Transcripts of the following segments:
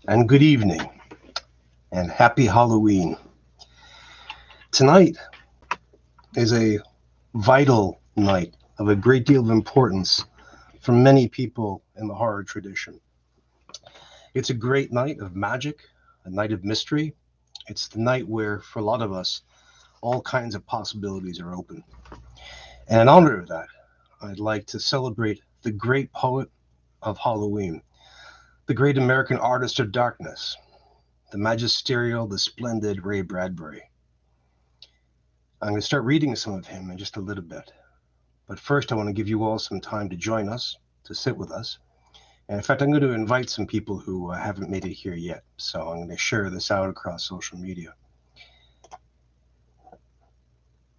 and good evening, and happy Halloween. Tonight is a vital night of a great deal of importance for many people in the horror tradition. It's a great night of magic, a night of mystery. It's the night where, for a lot of us, all kinds of possibilities are open. And in honor of that, I'd like to celebrate the great poet of Halloween, the great American artist of darkness, the magisterial, the splendid Ray Bradbury. I'm going to start reading some of him in just a little bit. But first, I want to give you all some time to join us, to sit with us. And in fact, I'm going to invite some people who haven't made it here yet. So I'm going to share this out across social media.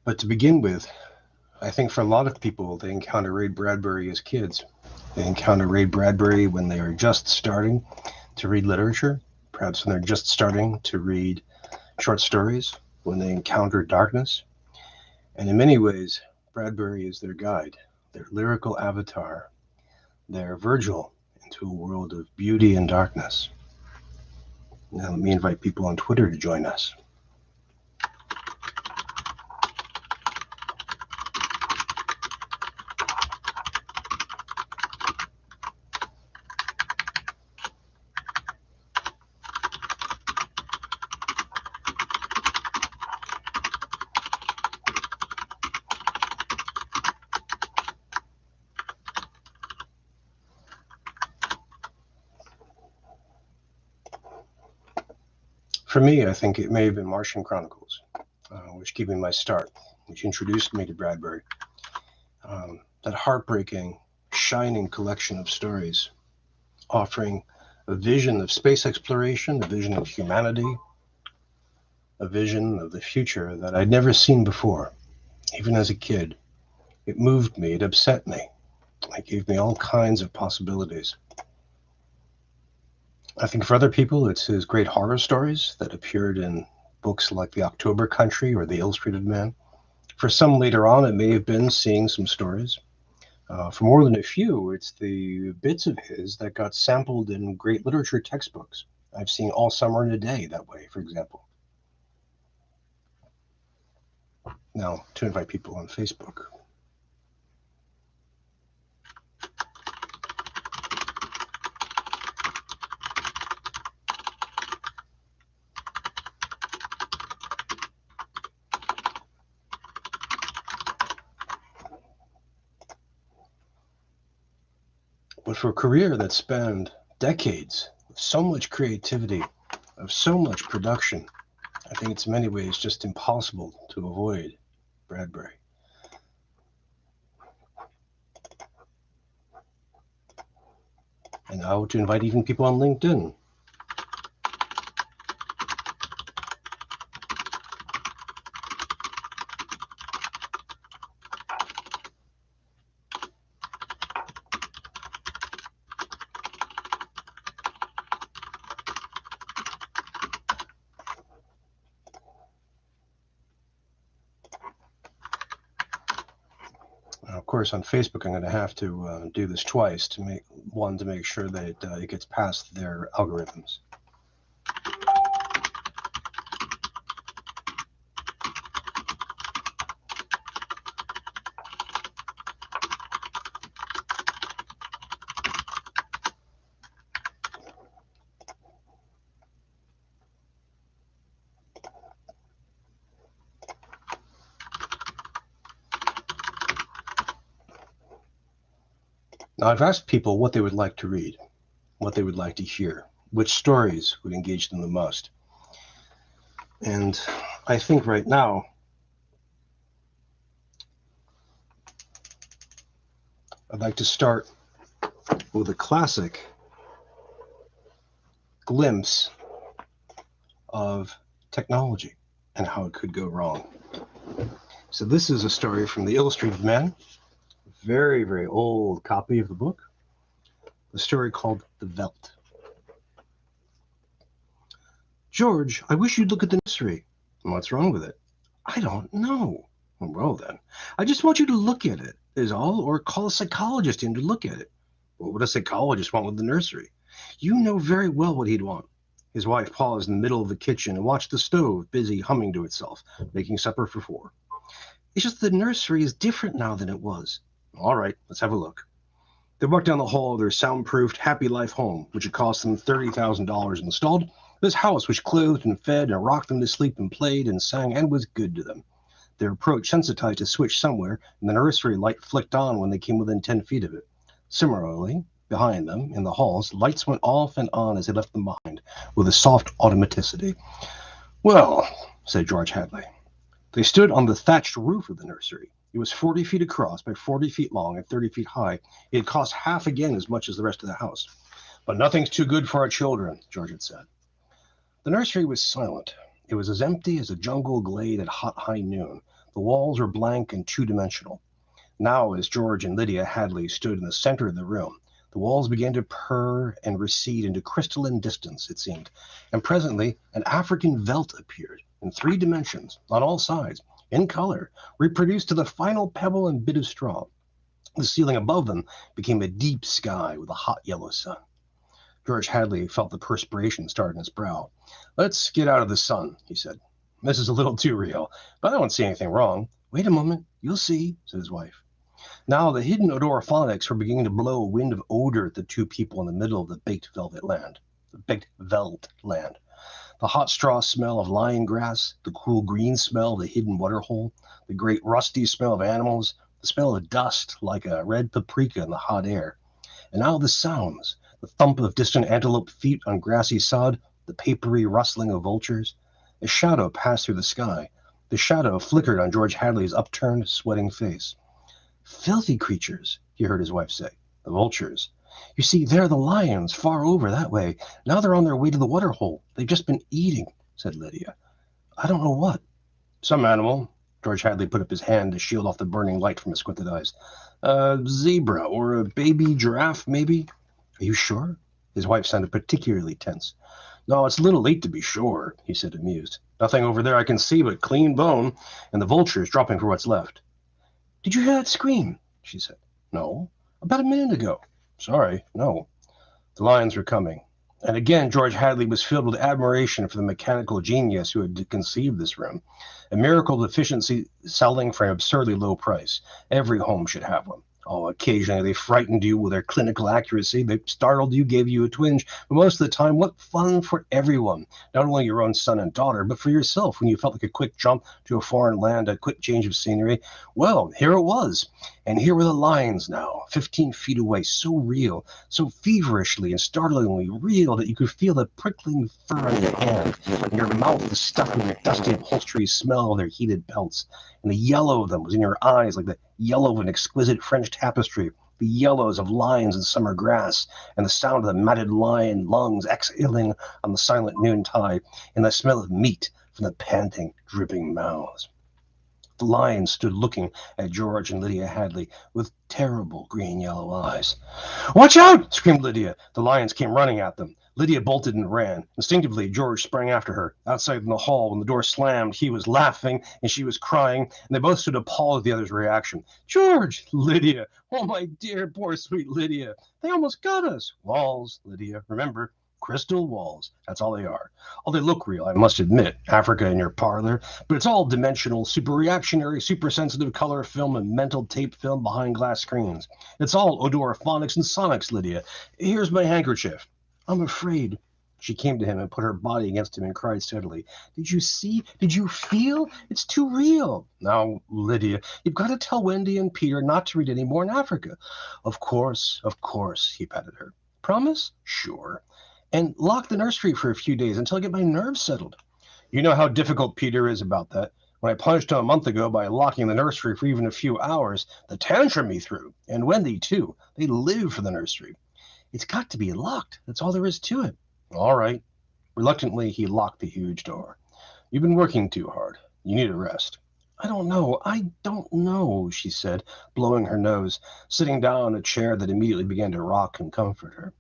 But to begin with, I think for a lot of people, they encounter Ray Bradbury as kids. They encounter Ray Bradbury when they are just starting to read literature, perhaps when they're just starting to read short stories, when they encounter darkness. And in many ways, Bradbury is their guide, their lyrical avatar, their Virgil into a world of beauty and darkness. Now let me invite people on Twitter to join us. For me, I think it may have been Martian Chronicles, which gave me my start, which introduced me to Bradbury. That heartbreaking, shining collection of stories, offering a vision of space exploration, a vision of humanity, a vision of the future that I'd never seen before, even as a kid. It moved me, it upset me, it gave me all kinds of possibilities. I think for other people, it's his great horror stories that appeared in books like The October Country or The Illustrated Man. For some later on, it may have been seeing some stories. For more than a few, it's the bits of his that got sampled in great literature textbooks. I've seen All Summer and a Day that way, for example. Now, to invite people on Facebook. But for a career that spanned decades of so much creativity, of so much production, I think it's in many ways just impossible to avoid Bradbury. And now to invite even people on LinkedIn. Of course, on Facebook, I'm going to have to do this twice to make sure that it gets past their algorithms. Now, I've asked people what they would like to read, what they would like to hear, which stories would engage them the most. And I think right now, I'd like to start with a classic glimpse of technology and how it could go wrong. So this is a story from The Illustrated Man, very, very old copy of the book, a story called The Veldt. George, I wish you'd look at the nursery. What's wrong with it? I don't know. Well then, I just want you to look at it, is all, or call a psychologist in to look at it. What would a psychologist want with the nursery? You know very well what he'd want. His wife paused in the middle of the kitchen and watched the stove, busy humming to itself, making supper for 4. It's just the nursery is different now than it was. All right, let's have a look. They walked down the hall of their soundproofed Happy Life home, which had cost them $30,000 installed. This house which clothed and fed and rocked them to sleep and played and sang and was good to them. Their approach sensitized a switch somewhere, and the nursery light flicked on when they came within 10 feet of it. Similarly, behind them, in the halls, lights went off and on as they left them behind, with a soft automaticity. Well, said George Hadley. They stood on the thatched roof of the nursery. It was 40 feet across by 40 feet long and 30 feet high. It had cost half again as much as the rest of the house. But nothing's too good for our children, George had said. The nursery was silent. It was as empty as a jungle glade at hot high noon. The walls were blank and two-dimensional. Now, as George and Lydia Hadley stood in the center of the room, the walls began to purr and recede into crystalline distance, it seemed, and presently an African veldt appeared in 3 dimensions, on all sides, in color, reproduced to the final pebble and bit of straw. The ceiling above them became a deep sky with a hot yellow sun. George Hadley felt the perspiration start in his brow. Let's get out of the sun, he said. This is a little too real, but I don't see anything wrong. Wait a moment, you'll see, said his wife. Now the hidden odorophonics were beginning to blow a wind of odor at the 2 people in the middle of the baked veldt land. The hot straw smell of lying grass, the cool green smell of the hidden waterhole, the great rusty smell of animals, the smell of dust like a red paprika in the hot air. And now the sounds, the thump of distant antelope feet on grassy sod, the papery rustling of vultures. A shadow passed through the sky. The shadow flickered on George Hadley's upturned, sweating face. Filthy creatures, he heard his wife say. The vultures. You see, they're the lions, far over that way. Now they're on their way to the waterhole. They've just been eating, said Lydia. I don't know what. Some animal. George Hadley put up his hand to shield off the burning light from his squinted eyes. A zebra or a baby giraffe, maybe? Are you sure? His wife sounded particularly tense. No, it's a little late to be sure, he said, amused. Nothing over there I can see but clean bone, and the vultures dropping for what's left. Did you hear that scream? She said. No, about a minute ago. Sorry, no. The lions were coming. And again, George Hadley was filled with admiration for the mechanical genius who had conceived this room. A miracle of efficiency selling for an absurdly low price. Every home should have one. Oh, occasionally they frightened you with their clinical accuracy. They startled you, gave you a twinge. But most of the time, what fun for everyone. Not only your own son and daughter, but for yourself when you felt like a quick jump to a foreign land, a quick change of scenery. Well, here it was. And here were the lions now, 15 feet away, so real, so feverishly and startlingly real that you could feel the prickling fur on your hand, and your mouth the stuffy, dusty upholstery smell of their heated pelts. And the yellow of them was in your eyes like the yellow of an exquisite French tapestry, the yellows of lions in summer grass, and the sound of the matted lion lungs exhaling on the silent noontide, and the smell of meat from the panting, dripping mouths. The lions stood looking at George and Lydia Hadley with terrible green-yellow eyes. Watch out! Screamed Lydia. The lions came running at them. Lydia bolted and ran. Instinctively, George sprang after her. Outside in the hall, when the door slammed, he was laughing and she was crying, and they both stood appalled at the other's reaction. George! Lydia! Oh, my dear, poor, sweet Lydia! They almost got us! Walls, Lydia. Remember, crystal walls. That's all they are. Oh, they look real, I must admit. Africa in your parlor. But it's all dimensional, super-reactionary, super-sensitive color film and mental tape film behind glass screens. It's all odorophonics and sonics, Lydia. Here's my handkerchief. I'm afraid. She came to him and put her body against him and cried steadily. Did you see? Did you feel? It's too real. Now, Lydia, you've got to tell Wendy and Peter not to read any more in Africa. Of course, he patted her. Promise? Sure. And lock the nursery for a few days until I get my nerves settled. You know how difficult Peter is about that. When I punished him a month ago by locking the nursery for even a few hours, the tantrum he threw, and Wendy too, they live for the nursery. It's got to be locked. That's all there is to it. All right. Reluctantly, he locked the huge door. You've been working too hard. You need a rest. I don't know, she said, blowing her nose, sitting down in a chair that immediately began to rock and comfort her.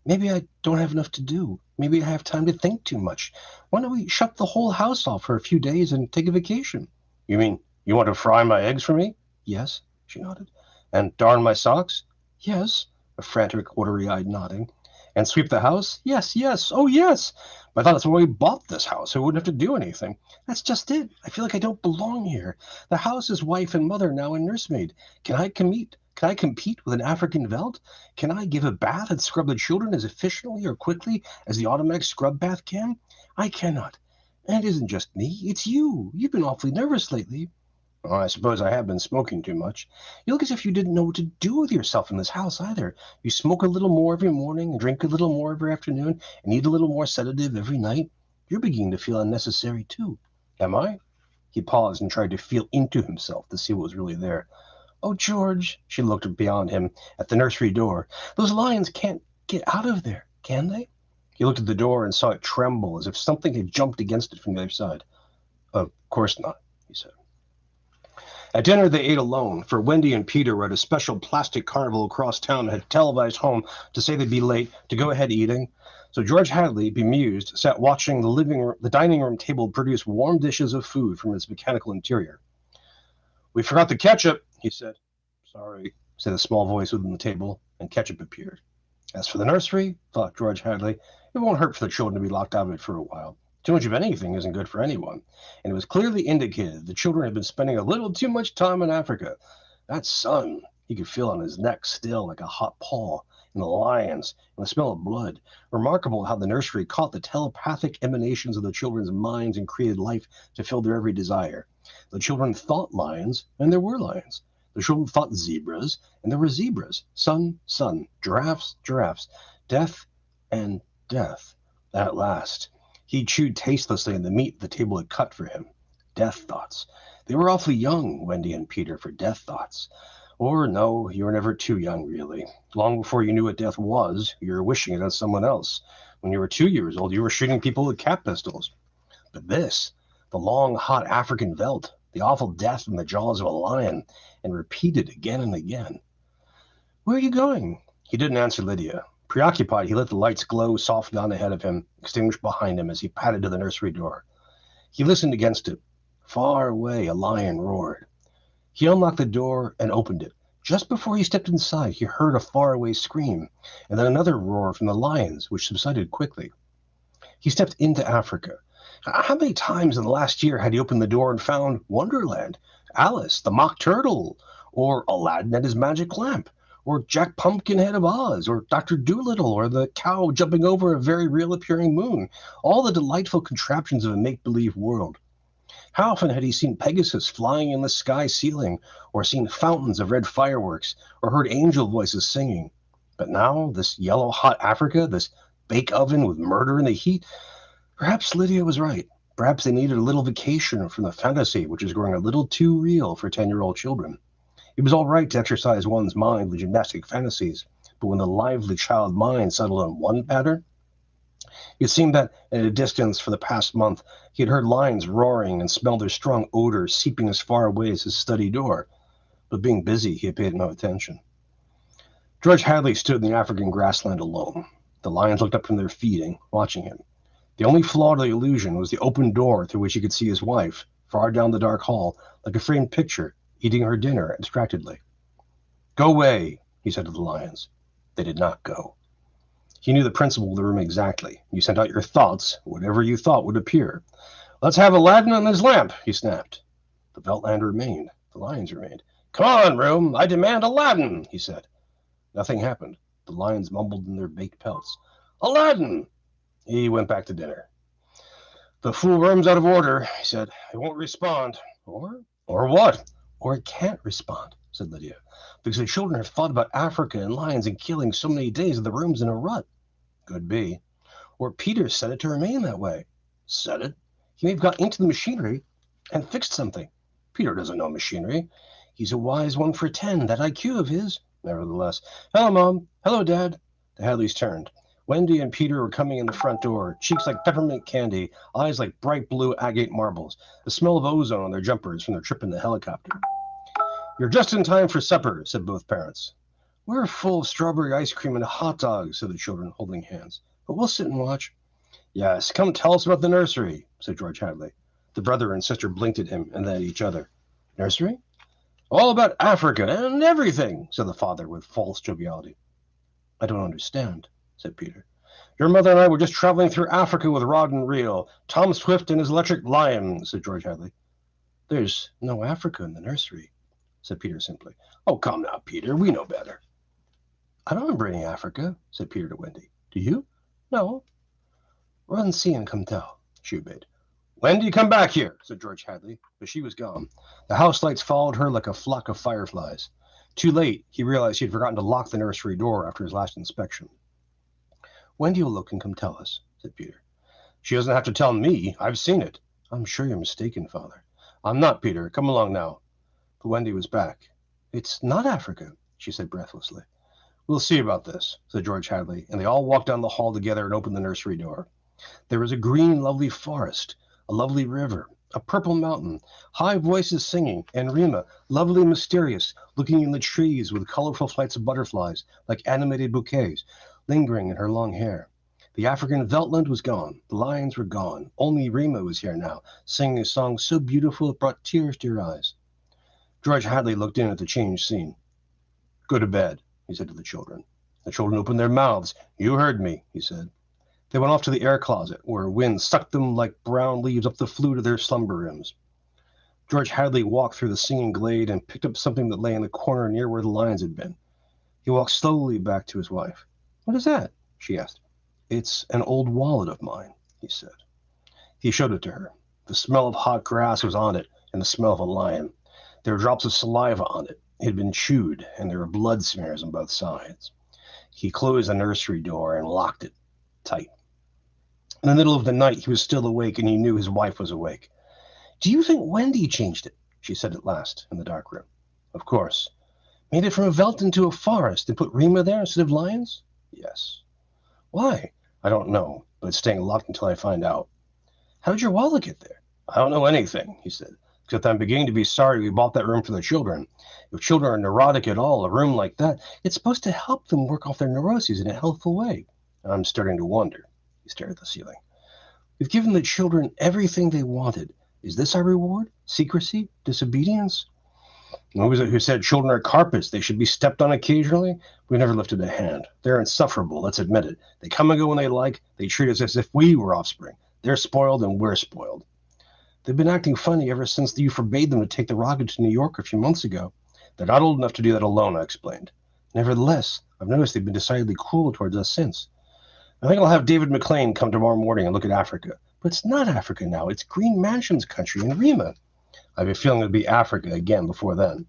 Maybe I don't have enough to do. Maybe I have time to think too much. Why don't we shut the whole house off for a few days and take a vacation? You mean you want to fry my eggs for me? Yes, she nodded. And darn my socks? Yes, a frantic, watery-eyed nodding. And sweep the house? Yes, yes, oh yes. I thought that's why we bought this house, so we wouldn't have to do anything. That's just it. I feel like I don't belong here. The house is wife and mother now and nursemaid. Can I compete with an African Veld? Can I give a bath and scrub the children as efficiently or quickly as the automatic scrub bath can? I cannot. And it isn't just me, it's you. You've been awfully nervous lately. Oh, I suppose I have been smoking too much. You look as if you didn't know what to do with yourself in this house either. You smoke a little more every morning and drink a little more every afternoon and eat a little more sedative every night. You're beginning to feel unnecessary too. Am I? He paused and tried to feel into himself to see what was really there. Oh, George, she looked beyond him at the nursery door. Those lions can't get out of there, can they? He looked at the door and saw it tremble as if something had jumped against it from the other side. Of course not, he said. At dinner, they ate alone, for Wendy and Peter were at a special plastic carnival across town and had televised home to say they'd be late to go ahead eating. So George Hadley, bemused, sat watching the dining room table produce warm dishes of food from its mechanical interior. We forgot the ketchup, he said. Sorry, said a small voice within the table, and ketchup appeared. As for the nursery, thought George Hadley, it won't hurt for the children to be locked out of it for a while. Too much of anything isn't good for anyone, and it was clearly indicated the children had been spending a little too much time in Africa. That sun, he could feel on his neck still like a hot paw, and the lions, and the smell of blood. Remarkable how the nursery caught the telepathic emanations of the children's minds and created life to fill their every desire. The children thought lions, and there were lions. The children thought zebras, and there were zebras. Sun, sun, giraffes, giraffes, death, and death. At last, he chewed tastelessly on the meat the table had cut for him. Death thoughts. They were awfully young, Wendy and Peter, for death thoughts. Or no, you were never too young, really. Long before you knew what death was, you were wishing it on someone else. When you were 2 years old, you were shooting people with cap pistols. But this, the long, hot African veldt, the awful death in the jaws of a lion, and repeated again and again. Where are you going? He didn't answer Lydia. Preoccupied, he let the lights glow softly on ahead of him, extinguished behind him as he padded to the nursery door. He listened against it. Far away, a lion roared. He unlocked the door and opened it. Just before he stepped inside, he heard a faraway scream, and then another roar from the lions, which subsided quickly. He stepped into Africa. How many times in the last year had he opened the door and found Wonderland, Alice, the Mock Turtle, or Aladdin and his magic lamp, or Jack Pumpkinhead of Oz, or Dr. Dolittle, or the cow jumping over a very real-appearing moon, all the delightful contraptions of a make-believe world. How often had he seen Pegasus flying in the sky ceiling, or seen fountains of red fireworks, or heard angel voices singing? But now, this yellow-hot Africa, this bake oven with murder in the heat, perhaps Lydia was right. Perhaps they needed a little vacation from the fantasy, which is growing a little too real for 10-year-old children. It was all right to exercise one's mind with gymnastic fantasies, but when the lively child mind settled on one pattern, it seemed that at a distance for the past month, he had heard lions roaring and smelled their strong odor seeping as far away as his study door. But being busy, he had paid no attention. George Hadley stood in the African grassland alone. The lions looked up from their feeding, watching him. The only flaw to the illusion was the open door through which he could see his wife, far down the dark hall, like a framed picture, eating her dinner abstractedly. Go away, he said to the lions. They did not go. He knew the principle of the room exactly. You sent out your thoughts, whatever you thought would appear. Let's have Aladdin and his lamp, he snapped. The Veltland remained. The lions remained. Come on, room, I demand Aladdin, he said. Nothing happened. The lions mumbled in their baked pelts. Aladdin! He went back to dinner. The fool room's out of order, he said. It won't respond. Or what? Or it can't respond, said Lydia, because the children have thought about Africa and lions and killing so many days that the room's in a rut. Could be. Or Peter set it to remain that way. Set it? He may have got into the machinery and fixed something. Peter doesn't know machinery. He's a wise one for 10, that IQ of his. Nevertheless. Hello, Mom. Hello, Dad. The Hadleys turned. Wendy and Peter were coming in the front door, cheeks like peppermint candy, eyes like bright blue agate marbles, the smell of ozone on their jumpers from their trip in the helicopter. You're just in time for supper, said both parents. We're full of strawberry ice cream and hot dogs, said the children, holding hands. But we'll sit and watch. Yes, come tell us about the nursery, said George Hadley. The brother and sister blinked at him and then at each other. Nursery? All about Africa and everything, said the father with false joviality. I don't understand. said Peter. Your mother and I were just traveling through Africa with rod and reel. Tom Swift and his electric lion, said George Hadley. There's no Africa in the nursery, said Peter simply. Oh, come now, Peter, we know better. I don't remember any Africa, said Peter to Wendy. Do you? No. Run, see, and come tell, she obeyed. Wendy, come back here, said George Hadley, but she was gone. The house lights followed her like a flock of fireflies. Too late, he realized he had forgotten to lock the nursery door after his last inspection. Wendy will look and come tell us, said Peter. She doesn't have to tell me. I've seen it. I'm sure you're mistaken, Father. I'm not, Peter. Come along now. But Wendy was back. It's not Africa, she said breathlessly. We'll see about this, said George Hadley, and they all walked down the hall together and opened the nursery door. There was a green, lovely forest, a lovely river, a purple mountain, high voices singing, and Rima, lovely, mysterious, looking in the trees with colorful flights of butterflies, like animated bouquets, lingering in her long hair. The African veltland was gone. The lions were gone. Only Rima was here now, singing a song so beautiful it brought tears to her eyes. George Hadley looked in at the changed scene. Go to bed, he said to the children. The children opened their mouths. You heard me, he said. They went off to the air closet, where wind sucked them like brown leaves up the flue to their slumber rooms. George Hadley walked through the singing glade and picked up something that lay in the corner near where the lions had been. He walked slowly back to his wife. What is that? She asked. It's an old wallet of mine, he said. He showed it to her. The smell of hot grass was on it, and the smell of a lion. There were drops of saliva on it. It had been chewed, and there were blood smears on both sides. He closed the nursery door and locked it tight. In the middle of the night, he was still awake, and he knew his wife was awake. Do you think Wendy changed it? She said at last, in the dark room. Of course. Made it from a veldt into a forest and put Rima there instead of lions? Yes. Why? I don't know, but it's staying locked until I find out. How did your wallet get there? I don't know anything, he said, except I'm beginning to be sorry we bought that room for the children. If children are neurotic at all, a room like that, it's supposed to help them work off their neuroses in a healthful way. I'm starting to wonder. He stared at the ceiling. We've given the children everything they wanted. Is this our reward? Secrecy? Disobedience? Who was it who said children are carpets? They should be stepped on occasionally? We never lifted a hand. They're insufferable, let's admit it. They come and go when they like. They treat us as if we were offspring. They're spoiled and we're spoiled. They've been acting funny ever since you forbade them to take the rocket to New York a few months ago. They're not old enough to do that alone, I explained. Nevertheless, I've noticed they've been decidedly cruel towards us since. I think I'll have David McLean come tomorrow morning and look at Africa. But it's not Africa now. It's Green Mansion's country in Rima. I have a feeling it'll be Africa again before then.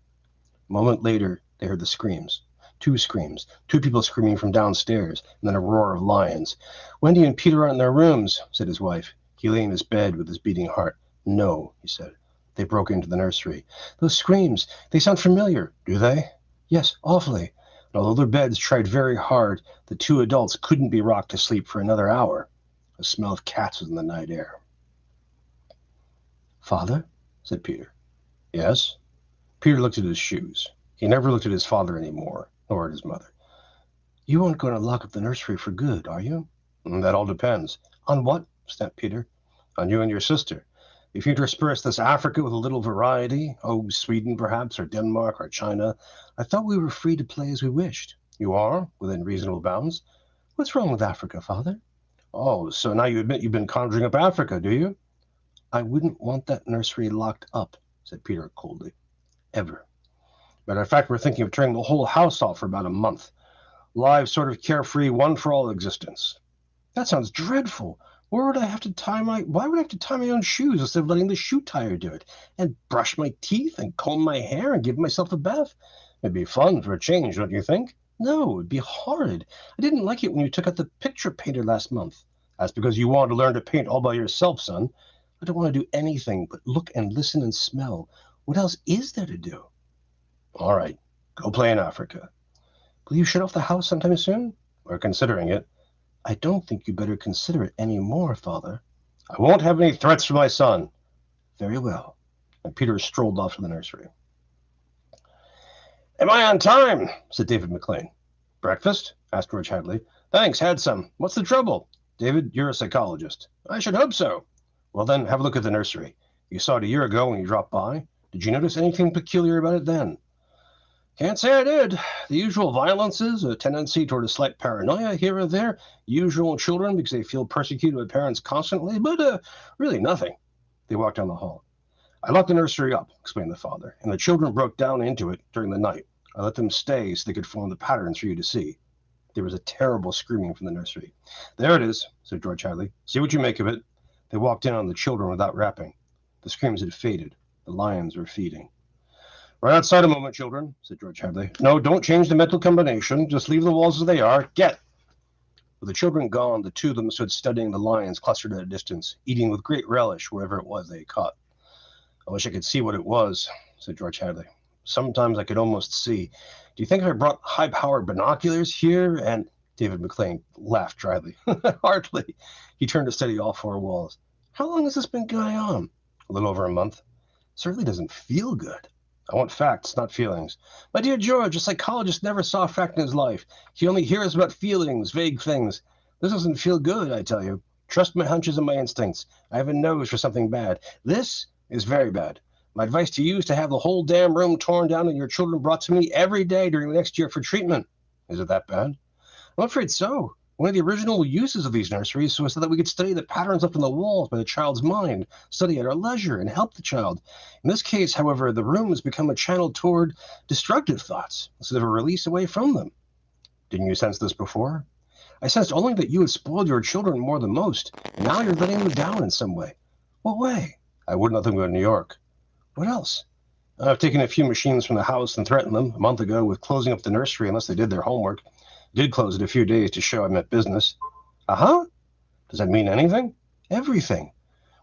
A moment later, they heard the screams. Two screams. Two people screaming from downstairs, and then a roar of lions. Wendy and Peter aren't in their rooms, said his wife. He lay in his bed with his beating heart. No, he said. They broke into the nursery. Those screams, they sound familiar, do they? Yes, awfully. And although their beds tried very hard, the two adults couldn't be rocked to sleep for another hour. A smell of cats was in the night air. Father? Said Peter. Yes? Peter looked at his shoes. He never looked at his father anymore, nor at his mother. You aren't going to lock up the nursery for good, are you? That all depends. On what? Snapped Peter. On you and your sister. If you intersperse this Africa with a little variety, Sweden perhaps, or Denmark, or China, I thought we were free to play as we wished. You are, within reasonable bounds. What's wrong with Africa, Father? Oh, so now you admit you've been conjuring up Africa, do you? I wouldn't want that nursery locked up, said Peter coldly. Ever. Matter of fact, we're thinking of turning the whole house off for about a month. Lives sort of carefree, one for all existence. That sounds dreadful. Why would I have to tie my own shoes instead of letting the shoe tire do it? And brush my teeth and comb my hair and give myself a bath? It'd be fun for a change, don't you think? No, it'd be horrid. I didn't like it when you took out the picture painter last month. That's because you wanted to learn to paint all by yourself, son. I don't want to do anything but look and listen and smell. What else is there to do? All right, go play in Africa. Will you shut off the house sometime soon? We're considering it. I don't think you better consider it any more, Father. I won't have any threats from my son. Very well. And Peter strolled off to the nursery. Am I on time? Said David McLean. Breakfast? Asked George Hadley. Thanks, had some. What's the trouble? David, you're a psychologist. I should hope so. Well then, have a look at the nursery. You saw it a year ago when you dropped by. Did you notice anything peculiar about it then? Can't say I did. The usual violences, a tendency toward a slight paranoia here or there, usual children because they feel persecuted by parents constantly, but really nothing. They walked down the hall. I locked the nursery up, explained the father, and the children broke down into it during the night. I let them stay so they could form the patterns for you to see. There was a terrible screaming from the nursery. There it is, said George Hadley. See what you make of it. They walked in on the children without rapping. The screams had faded. The lions were feeding. Right outside a moment, children, said George Hadley. No, don't change the mental combination. Just leave the walls as they are. Get! With the children gone, the two of them stood studying the lions clustered at a distance, eating with great relish wherever it was they had caught. I wish I could see what it was, said George Hadley. Sometimes I could almost see. Do you think if I brought high-powered binoculars here? And David McLean laughed dryly. Hardly. He turned to study all four walls. How long has this been going on? A little over a month. Certainly doesn't feel good. I want facts, not feelings. My dear George, a psychologist never saw a fact in his life. He only hears about feelings, vague things. This doesn't feel good, I tell you. Trust my hunches and my instincts. I have a nose for something bad. This is very bad. My advice to you is to have the whole damn room torn down and your children brought to me every day during the next year for treatment. Is it that bad? I'm afraid so. One of the original uses of these nurseries was so that we could study the patterns up on the walls by the child's mind, study at our leisure, and help the child. In this case, however, the room has become a channel toward destructive thoughts instead of a release away from them. Didn't you sense this before? I sensed only that you had spoiled your children more than most, and now you're letting them down in some way. What way? I wouldn't let them go to New York. What else? I've taken a few machines from the house and threatened them a month ago with closing up the nursery unless they did their homework. Did close it a few days to show I meant business. Uh-huh. Does that mean anything? Everything.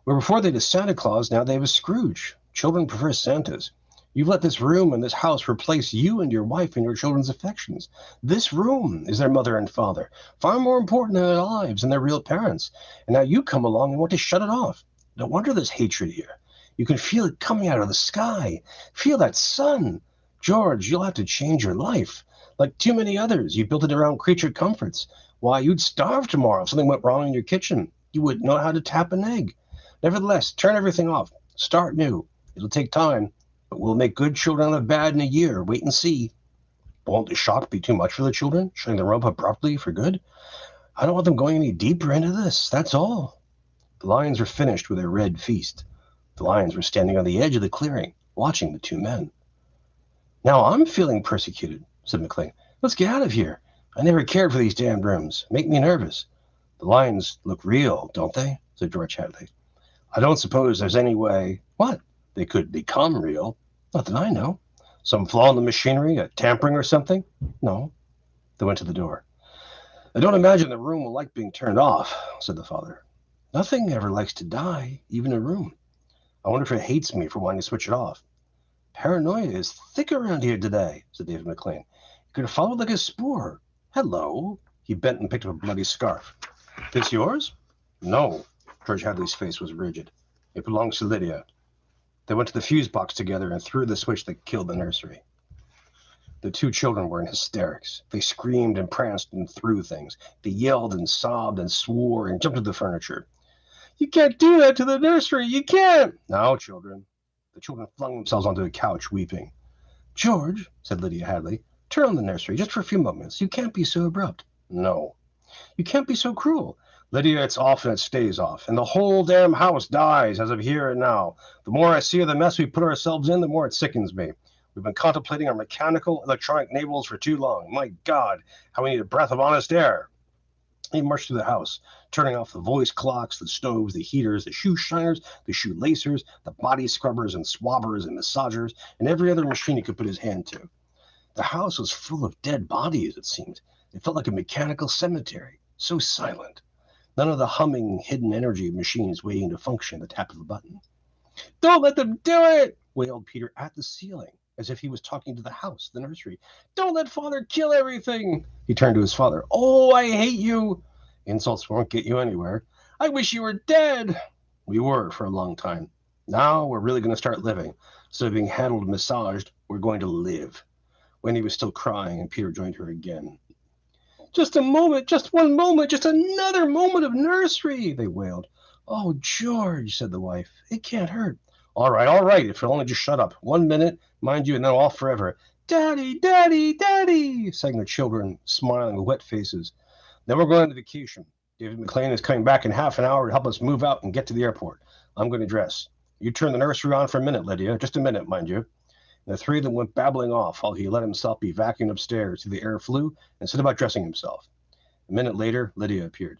Where before they had a Santa Claus, now they have a Scrooge. Children prefer Santas. You've let this room and this house replace you and your wife and your children's affections. This room is their mother and father, far more important in their lives and their real parents. And now you come along and want to shut it off. No wonder there's hatred here. You can feel it coming out of the sky. Feel that sun. George, you'll have to change your life. Like too many others, you built it around creature comforts. Why, you'd starve tomorrow if something went wrong in your kitchen. You wouldn't know how to tap an egg. Nevertheless, turn everything off. Start new. It'll take time, but we'll make good children out of bad in a year. Wait and see. But won't the shock be too much for the children, shutting the room up abruptly for good? I don't want them going any deeper into this, that's all. The lions were finished with their red feast. The lions were standing on the edge of the clearing, watching the two men. Now I'm feeling persecuted, said McLean. Let's get out of here. I never cared for these damned rooms. Make me nervous. The lions look real, don't they? Said George Hadley. I don't suppose there's any way. What? They could become real. Not that I know. Some flaw in the machinery, a tampering or something? No. They went to the door. I don't imagine the room will like being turned off, said the father. Nothing ever likes to die, even a room. I wonder if it hates me for wanting to switch it off. Paranoia is thick around here today, said David McLean. You could have followed like a spore. Hello. He bent and picked up a bloody scarf. This yours? No. George Hadley's face was rigid. It belongs to Lydia. They went to the fuse box together and threw the switch that killed the nursery. The two children were in hysterics. They screamed and pranced and threw things. They yelled and sobbed and swore and jumped at the furniture. You can't do that to the nursery. You can't. No, children. The children flung themselves onto the couch, weeping. George, said Lydia Hadley, turn on the nursery just for a few moments. You can't be so abrupt. No. You can't be so cruel. Lydia, it's off and it stays off. And the whole damn house dies as of here and now. The more I see of the mess we put ourselves in, the more it sickens me. We've been contemplating our mechanical, electronic navels for too long. My God, how we need a breath of honest air. He marched through the house, turning off the voice clocks, the stoves, the heaters, the shoe shiners, the shoe lacers, the body scrubbers and swabbers and massagers, and every other machine he could put his hand to. The house was full of dead bodies, it seemed. It felt like a mechanical cemetery, so silent. None of the humming, hidden energy of machines waiting to function at the tap of a button. Don't let them do it, wailed Peter at the ceiling, as if he was talking to the house, the nursery. Don't let Father kill everything. He turned to his father. Oh, I hate you. Insults won't get you anywhere. I wish you were dead. We were for a long time. Now we're really going to start living. Instead of being handled and massaged, we're going to live. Wendy was still crying, and Peter joined her again. Just a moment, just one moment, just another moment of nursery, they wailed. Oh, George, said the wife, it can't hurt. All right, if you'll only just shut up. 1 minute, mind you, and then off forever. "Daddy, Daddy, Daddy," sang the children, smiling with wet faces. "Then we're going on vacation. David McLean is coming back in half an hour to help us move out and get to the airport. I'm going to dress. You turn the nursery on for a minute, Lydia. Just a minute, mind you." And the three of them went babbling off while he let himself be vacuumed upstairs till the air flew and set about dressing himself. A minute later, Lydia appeared.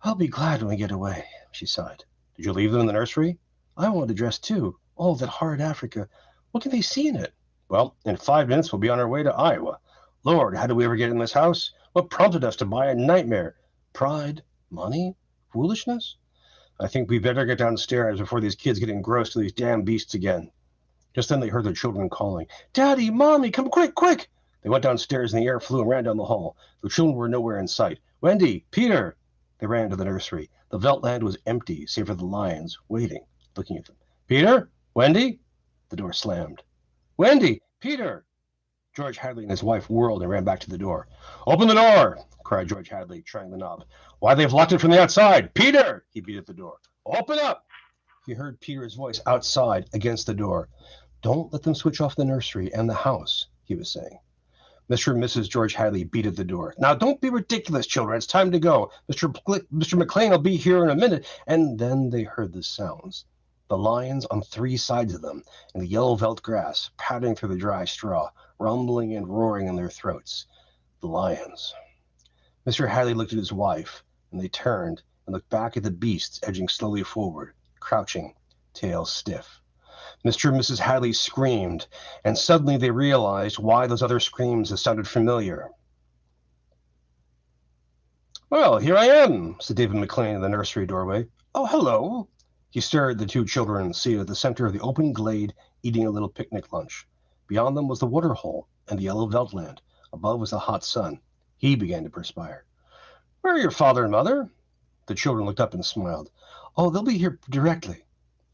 "I'll be glad when we get away," she sighed. "Did you leave them in the nursery?" "I want to dress too. Oh, that horrid Africa. What can they see in it?" "Well, in 5 minutes we'll be on our way to Iowa. Lord, how did we ever get in this house? What prompted us to buy a nightmare? Pride? Money? Foolishness? I think we better get downstairs before these kids get engrossed in these damn beasts again." Just then they heard their children calling, "Daddy, Mommy, come quick, quick!" They went downstairs and the air flew and ran down the hall. The children were nowhere in sight. "Wendy! Peter!" They ran to the nursery. The Veltland was empty, save for the lions, waiting, looking at them. "Peter? Wendy?" The door slammed. "Wendy! Peter!" George Hadley and his wife whirled and ran back to the door. "Open the door!" cried George Hadley, trying the knob. "Why, they've locked it from the outside! Peter!" He beat at the door. "Open up!" He heard Peter's voice outside against the door. "Don't let them switch off the nursery and the house," he was saying. Mr. and Mrs. George Hadley beat at the door. "Now, don't be ridiculous, children. It's time to go. Mr. McLean will be here in a minute." And then they heard the sounds. The lions on three sides of them, and the yellow veldt grass pattering through the dry straw, rumbling and roaring in their throats. The lions. Mr. Hadley looked at his wife, and they turned and looked back at the beasts edging slowly forward, crouching, tails stiff. Mr. and Mrs. Hadley screamed, and suddenly they realized why those other screams had sounded familiar. "Well, here I am," said David McLean in the nursery doorway. "Oh, hello." He stared at the two children seated at the center of the open glade, eating a little picnic lunch. Beyond them was the waterhole and the yellow Veltland. Above was the hot sun. He began to perspire. "Where are your father and mother?" The children looked up and smiled. "Oh, they'll be here directly."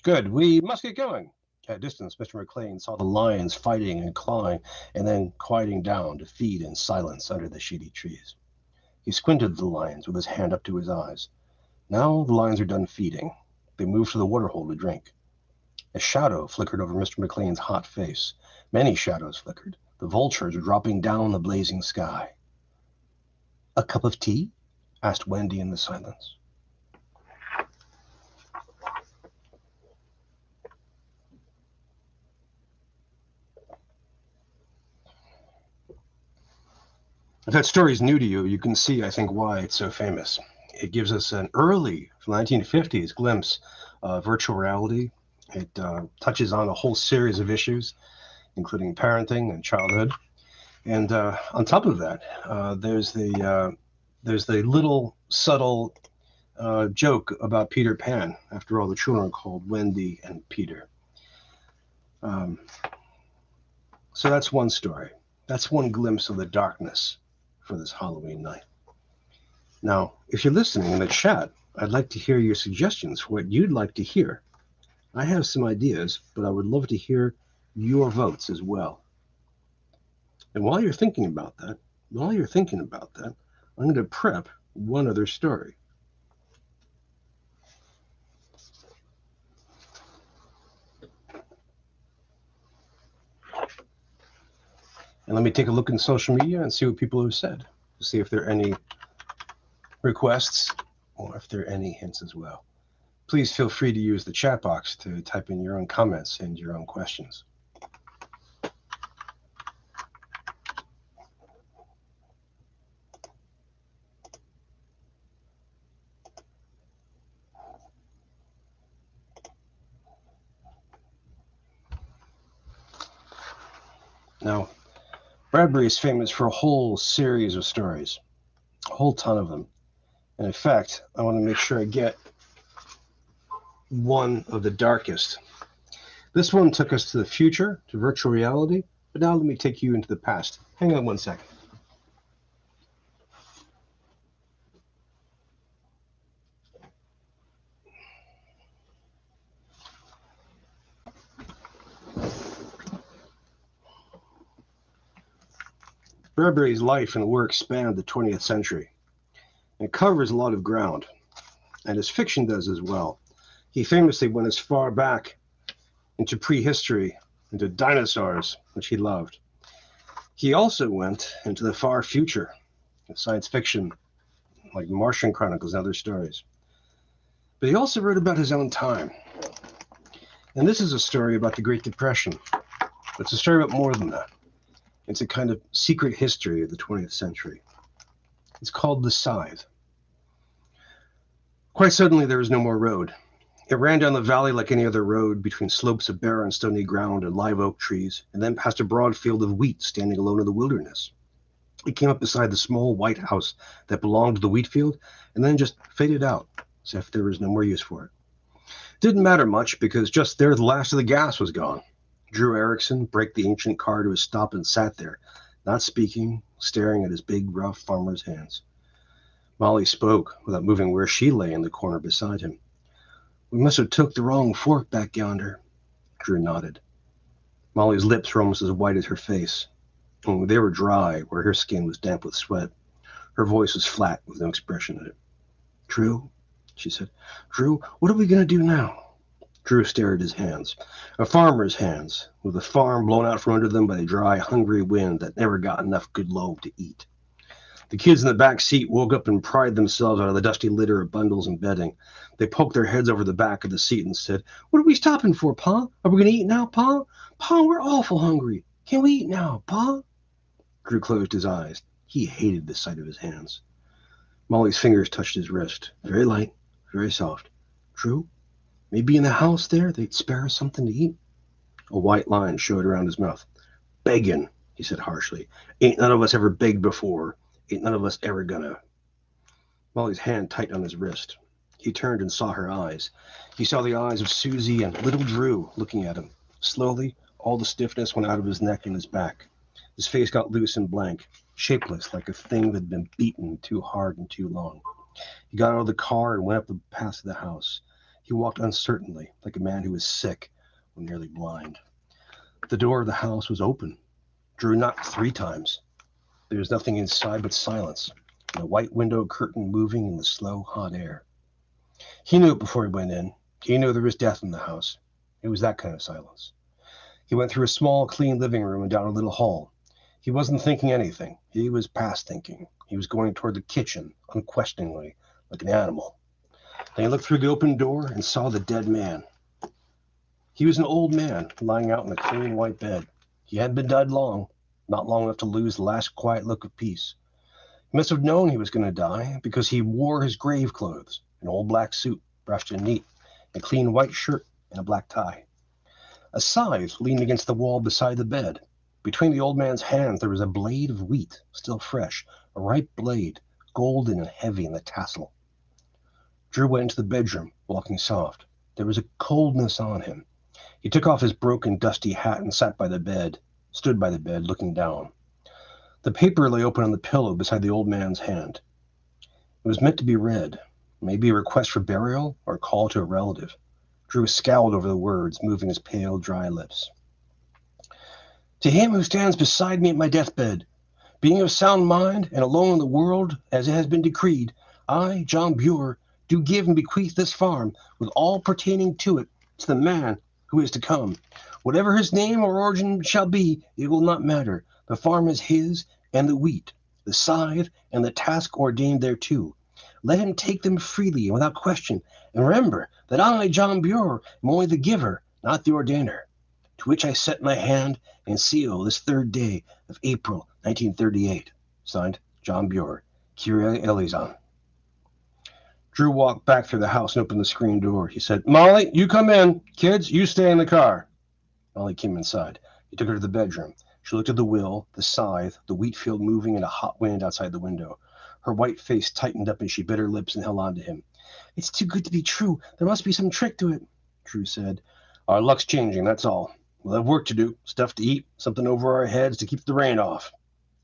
"Good. We must get going." At a distance, Mr. McLean saw the lions fighting and clawing, and then quieting down to feed in silence under the shady trees. He squinted at the lions with his hand up to his eyes. Now the lions are done feeding. They moved to the waterhole to drink. A shadow flickered over Mr. McLean's hot face. Many shadows flickered. The vultures were dropping down the blazing sky. "A cup of tea?" asked Wendy in the silence. If that story is new to you, you can see, I think, why it's so famous. It gives us an early 1950s glimpse of virtual reality. It touches on a whole series of issues, including parenting and childhood. And on top of that, there's the little subtle joke about Peter Pan. After all, the children are called Wendy and Peter. So that's one story. That's one glimpse of the darkness for this Halloween night. Now, if you're listening in the chat, I'd like to hear your suggestions for what you'd like to hear. I have some ideas, but I would love to hear your votes as well. And while you're thinking about that, I'm going to prep one other story. And let me take a look in social media and see what people have said, to see if there are any requests or if there are any hints as well. Please feel free to use the chat box to type in your own comments and your own questions. Now, Bradbury is famous for a whole series of stories, a whole ton of them. And in fact, I want to make sure I get one of the darkest. This one took us to the future, to virtual reality, but now let me take you into the past. Hang on one second. Bradbury's life and work spanned the 20th century. It covers a lot of ground, and his fiction does as well. He famously went as far back into prehistory, into dinosaurs, which he loved. He also went into the far future, science fiction, like Martian Chronicles and other stories. But he also wrote about his own time. And this is a story about the Great Depression. It's a story about more than that. It's a kind of secret history of the 20th century. It's called the Scythe. Quite suddenly, there was no more road. It ran down the valley like any other road, between slopes of barren stony ground and live oak trees, and then past a broad field of wheat standing alone in the wilderness. It came up beside the small white house that belonged to the wheat field, and then just faded out, as if there was no more use for it. Didn't matter much, because just there the last of the gas was gone. Drew Erickson braked the ancient car to a stop and sat there, not speaking, staring at his big, rough farmer's hands. Molly spoke, without moving where she lay in the corner beside him. "We must have took the wrong fork back yonder." Drew nodded. Molly's lips were almost as white as her face. Only they were dry where her skin was damp with sweat. Her voice was flat with no expression in it. "Drew," she said. "Drew, what are we going to do now?" Drew stared at his hands. A farmer's hands, with the farm blown out from under them by the dry, hungry wind that never got enough good loaf to eat. The kids in the back seat woke up and pried themselves out of the dusty litter of bundles and bedding. They poked their heads over the back of the seat and said, "What are we stopping for, Pa? Are we going to eat now, Pa? Pa, we're awful hungry. Can we eat now, Pa?" Drew closed his eyes. He hated the sight of his hands. Molly's fingers touched his wrist, very light, very soft. "Drew, maybe in the house there they'd spare us something to eat." A white line showed around his mouth. "Begging," he said harshly. "Ain't none of us ever begged before. Ain't none of us ever gonna." Molly's hand tightened on his wrist. He turned and saw her eyes. He saw the eyes of Susie and little Drew looking at him. Slowly, all the stiffness went out of his neck and his back. His face got loose and blank, shapeless, like a thing that had been beaten too hard and too long. He got out of the car and went up the path to the house. He walked uncertainly, like a man who was sick or nearly blind. The door of the house was open. Drew knocked 3 times. There was nothing inside but silence, and a white window curtain moving in the slow, hot air. He knew it before he went in. He knew there was death in the house. It was that kind of silence. He went through a small, clean living room and down a little hall. He wasn't thinking anything. He was past thinking. He was going toward the kitchen, unquestioningly, like an animal. Then he looked through the open door and saw the dead man. He was an old man, lying out in a clean white bed. He hadn't been dead long, not long enough to lose the last quiet look of peace. He must have known he was going to die, because he wore his grave clothes, an old black suit, brushed and neat, a clean white shirt, and a black tie. A scythe leaned against the wall beside the bed. Between the old man's hands there was a blade of wheat, still fresh, a ripe blade, golden and heavy in the tassel. Drew went into the bedroom, walking soft. There was a coldness on him. He took off his broken, dusty hat and stood by the bed, looking down. The paper lay open on the pillow beside the old man's hand. It was meant to be read, maybe a request for burial or a call to a relative. Drew scowled over the words, moving his pale, dry lips. "To him who stands beside me at my deathbed, being of sound mind and alone in the world as it has been decreed, I, John Bure, do give and bequeath this farm, with all pertaining to it, to the man who is to come. Whatever his name or origin shall be, it will not matter. The farm is his, and the wheat, the scythe, and the task ordained thereto. Let him take them freely and without question. And remember that I, John Bure, am only the giver, not the ordainer. To which I set my hand and seal this 3rd day of April, 1938. Signed, John Bure, Kyrie eleison." Drew walked back through the house and opened the screen door. He said, "Molly, you come in. Kids, you stay in the car." Molly came inside. He took her to the bedroom. She looked at the will, the scythe, the wheat field moving in a hot wind outside the window. Her white face tightened up and she bit her lips and held on to him. "It's too good to be true. There must be some trick to it," Drew said. "Our luck's changing, that's all. We'll have work to do, stuff to eat, something over our heads to keep the rain off."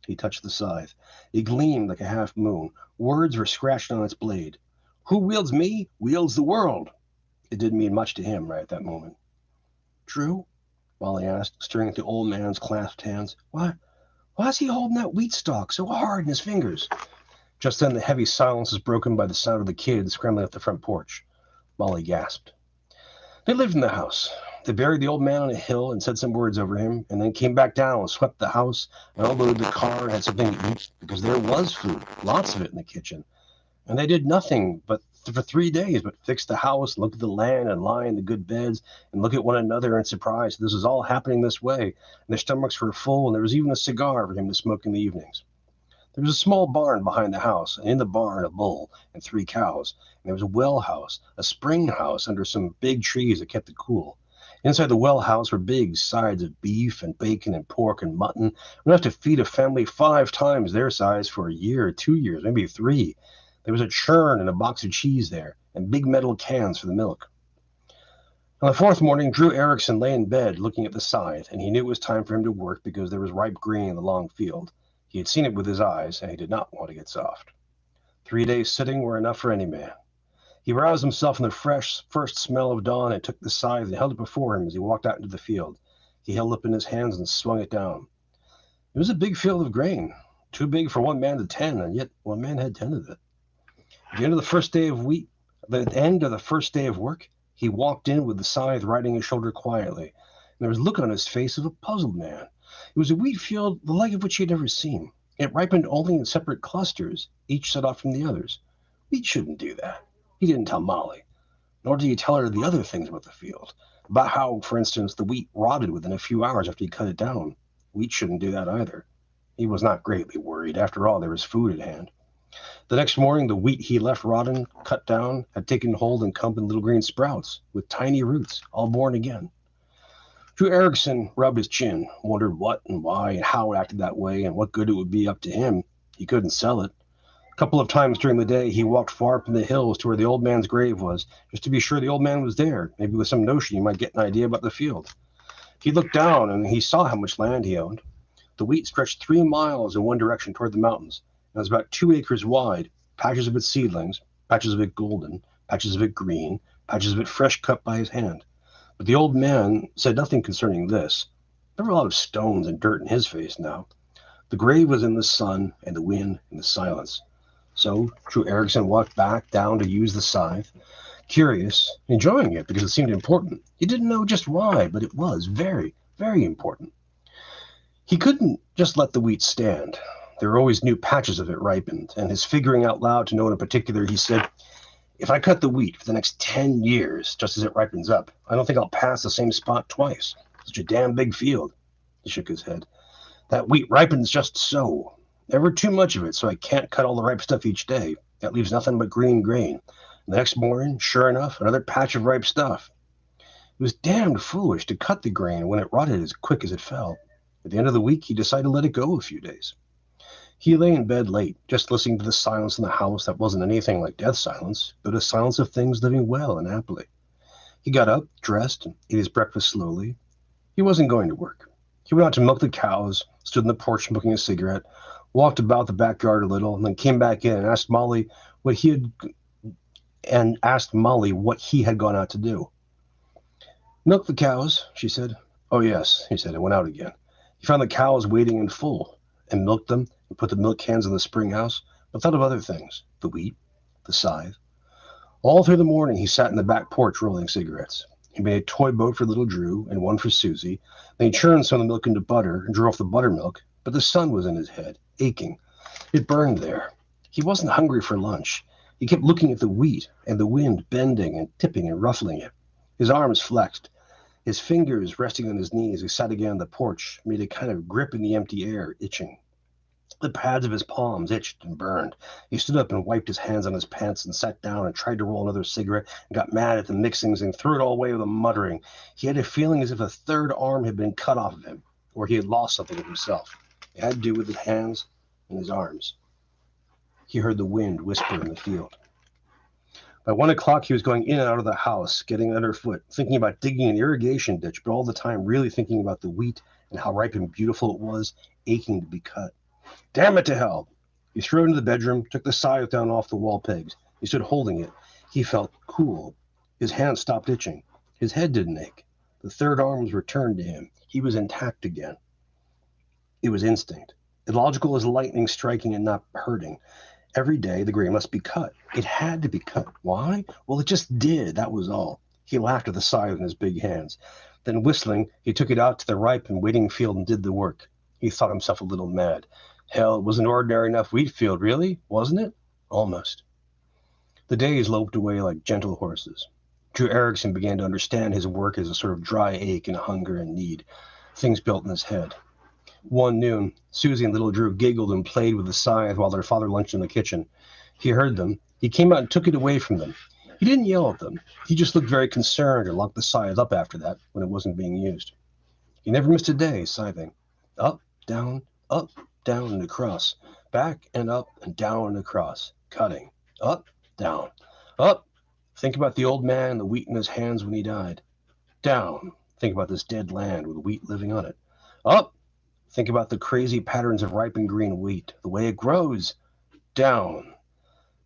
He touched the scythe. It gleamed like a half moon. Words were scratched on its blade. "Who wields me, wields the world." It didn't mean much to him right at that moment. "Drew?" Molly asked, staring at the old man's clasped hands. Why's he holding that wheat stalk so hard in his fingers?" Just then the heavy silence was broken by the sound of the kids scrambling up the front porch. Molly gasped. They lived in the house. They buried the old man on a hill and said some words over him, and then came back down and swept the house and unloaded the car and had something to eat, because there was food, lots of it in the kitchen. And they did nothing but for 3 days but fix the house, look at the land, and lie in the good beds, and look at one another in surprise. This was all happening this way, and their stomachs were full, and there was even a cigar for him to smoke in the evenings. There was a small barn behind the house, and in the barn a bull and 3 cows. And there was a well house, a spring house under some big trees that kept it cool. Inside the well house were big sides of beef and bacon and pork and mutton, enough to feed a family 5 times their size for a year, 2 years, maybe 3. There was a churn and a box of cheese there, and big metal cans for the milk. On the 4th morning, Drew Erikson lay in bed looking at the scythe, and he knew it was time for him to work because there was ripe grain in the long field. He had seen it with his eyes, and he did not want to get soft. 3 days sitting were enough for any man. He roused himself in the fresh first smell of dawn and took the scythe and held it before him as he walked out into the field. He held it up in his hands and swung it down. It was a big field of grain, too big for one man to tend, and yet one man had tended it. At the end of the first day of work, he walked in with the scythe riding his shoulder quietly, and there was a look on his face of a puzzled man. It was a wheat field the like of which he had never seen. It ripened only in separate clusters, each set off from the others. Wheat shouldn't do that. He didn't tell Molly, nor did he tell her the other things about the field, about how, for instance, the wheat rotted within a few hours after he cut it down. Wheat shouldn't do that either. He was not greatly worried. After all, there was food at hand. The next morning, the wheat he left rotten, cut down, had taken hold and come in little green sprouts, with tiny roots, all born again. Drew Erikson rubbed his chin, wondered what and why and how it acted that way, and what good it would be up to him. He couldn't sell it. A couple of times during the day, he walked far up in the hills to where the old man's grave was, just to be sure the old man was there, maybe with some notion he might get an idea about the field. He looked down, and he saw how much land he owned. The wheat stretched 3 miles in one direction toward the mountains, and was about 2 acres wide, patches of it seedlings, patches of it golden, patches of it green, patches of it fresh cut by his hand. But the old man said nothing concerning this. There were a lot of stones and dirt in his face now. The grave was in the sun and the wind and the silence. So Drew Erikson walked back down to use the scythe, curious, enjoying it because it seemed important. He didn't know just why, but it was very, very important. He couldn't just let the wheat stand. There were always new patches of it ripened, and his figuring out loud to no one in particular, he said, "If I cut the wheat for the next 10 years, just as it ripens up, I don't think I'll pass the same spot twice. Such a damn big field." He shook his head. "That wheat ripens just so. Never too much of it, so I can't cut all the ripe stuff each day. That leaves nothing but green grain. The next morning, sure enough, another patch of ripe stuff." It was damned foolish to cut the grain when it rotted as quick as it fell. At the end of the week, he decided to let it go a few days. He lay in bed late, just listening to the silence in the house that wasn't anything like death silence, but a silence of things living well and happily. He got up, dressed, and ate his breakfast slowly. He wasn't going to work. He went out to milk the cows, stood on the porch smoking a cigarette, walked about the backyard a little, and then came back in and asked Molly what he had gone out to do. "Milk the cows," she said. "Oh, yes," he said, and went out again. He found the cows waiting and full, and milked them, and put the milk cans in the spring house, but thought of other things, the wheat, the scythe. All through the morning, he sat in the back porch rolling cigarettes. He made a toy boat for little Drew and one for Susie. Then he churned some of the milk into butter and drew off the buttermilk, but the sun was in his head, aching. It burned there. He wasn't hungry for lunch. He kept looking at the wheat and the wind bending and tipping and ruffling it. His arms flexed. His fingers resting on his knees, he sat again on the porch, made a kind of grip in the empty air, itching. The pads of his palms itched and burned. He stood up and wiped his hands on his pants and sat down and tried to roll another cigarette and got mad at the mixings and threw it all away with a muttering. He had a feeling as if a third arm had been cut off of him, or he had lost something of himself. It had to do with his hands and his arms. He heard the wind whisper in the field. By 1 o'clock, he was going in and out of the house, getting underfoot, thinking about digging an irrigation ditch, but all the time really thinking about the wheat and how ripe and beautiful it was, aching to be cut. Damn it to hell! He threw it into the bedroom, took the scythe down off the wall pegs. He stood holding it. He felt cool. His hands stopped itching. His head didn't ache. The third arm was returned to him. He was intact again. It was instinct. Illogical as lightning striking and not hurting. Every day the grain must be cut. It had to be cut. Why? Well, it just did. That was all. He laughed at the scythe in his big hands. Then, whistling, he took it out to the ripe and waiting field and did the work. He thought himself a little mad. Hell, it was an ordinary enough wheat field, really, wasn't it? Almost. The days loped away like gentle horses. Drew Erickson began to understand his work as a sort of dry ache and hunger and need, things built in his head. One noon, Susie and little Drew giggled and played with the scythe while their father lunched in the kitchen. He heard them. He came out and took it away from them. He didn't yell at them. He just looked very concerned and locked the scythe up after that when it wasn't being used. He never missed a day scything. Up, down, and across. Back and up and down and across. Cutting. Up, down. Up. Think about the old man and the wheat in his hands when he died. Down. Think about this dead land with wheat living on it. Up. Think about the crazy patterns of ripe and green wheat, the way it grows. Down.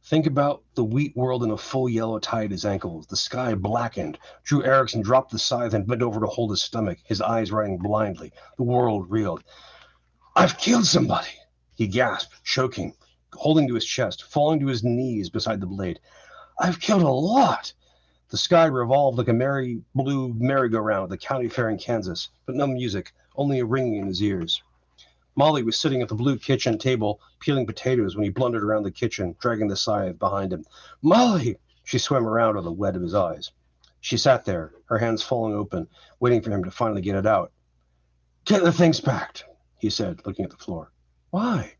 Think about the wheat world in a full yellow tie at his ankles. The sky blackened. Drew Erickson dropped the scythe and bent over to hold his stomach, his eyes riding blindly. The world reeled. I've killed somebody, he gasped, choking, holding to his chest, falling to his knees beside the blade. I've killed a lot. The sky revolved like a merry blue merry-go-round at the county fair in Kansas, but no music, only a ringing in his ears. Molly was sitting at the blue kitchen table, peeling potatoes when he blundered around the kitchen, dragging the scythe behind him. Molly! She swam around on the wet of his eyes. She sat there, her hands falling open, waiting for him to finally get it out. Get the things packed, he said, looking at the floor. Why?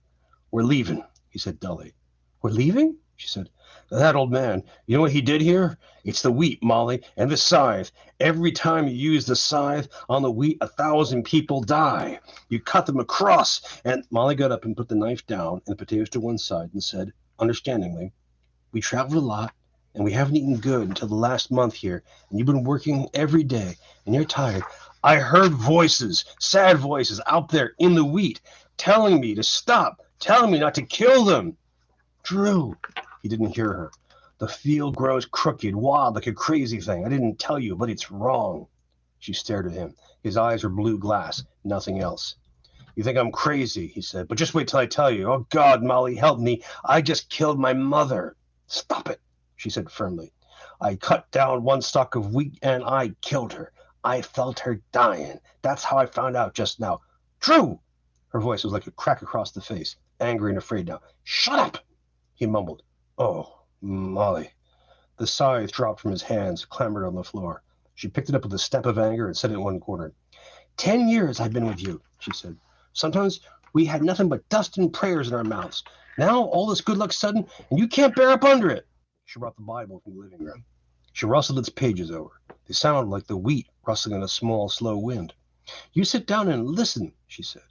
We're leaving, he said dully. We're leaving? She said. That old man, you know what he did here? It's the wheat, Molly, and the scythe. Every time you use the scythe on the wheat, 1,000 people die. You cut them across, and Molly got up and put the knife down and the potatoes to one side and said, understandingly, we traveled a lot, and we haven't eaten good until the last month here, and you've been working every day, and you're tired. I heard voices, sad voices out there in the wheat, telling me to stop, telling me not to kill them. Drew. He didn't hear her. The field grows crooked, wild, like a crazy thing. I didn't tell you, but it's wrong. She stared at him. His eyes were blue glass, nothing else. You think I'm crazy, he said, but just wait till I tell you. Oh, God, Molly, help me. I just killed my mother. Stop it, she said firmly. I cut down one stalk of wheat and I killed her. I felt her dying. That's how I found out just now. Drew! Her voice was like a crack across the face, angry and afraid now. Shut up, he mumbled. Oh, Molly. The scythe dropped from his hands, clambered on the floor. She picked it up with a step of anger and set it in one corner. 10 years I've been with you, she said. Sometimes we had nothing but dust and prayers in our mouths. Now all this good luck sudden, and you can't bear up under it. She brought the Bible from the living room. She rustled its pages over. They sounded like the wheat rustling in a small, slow wind. You sit down and listen, she said.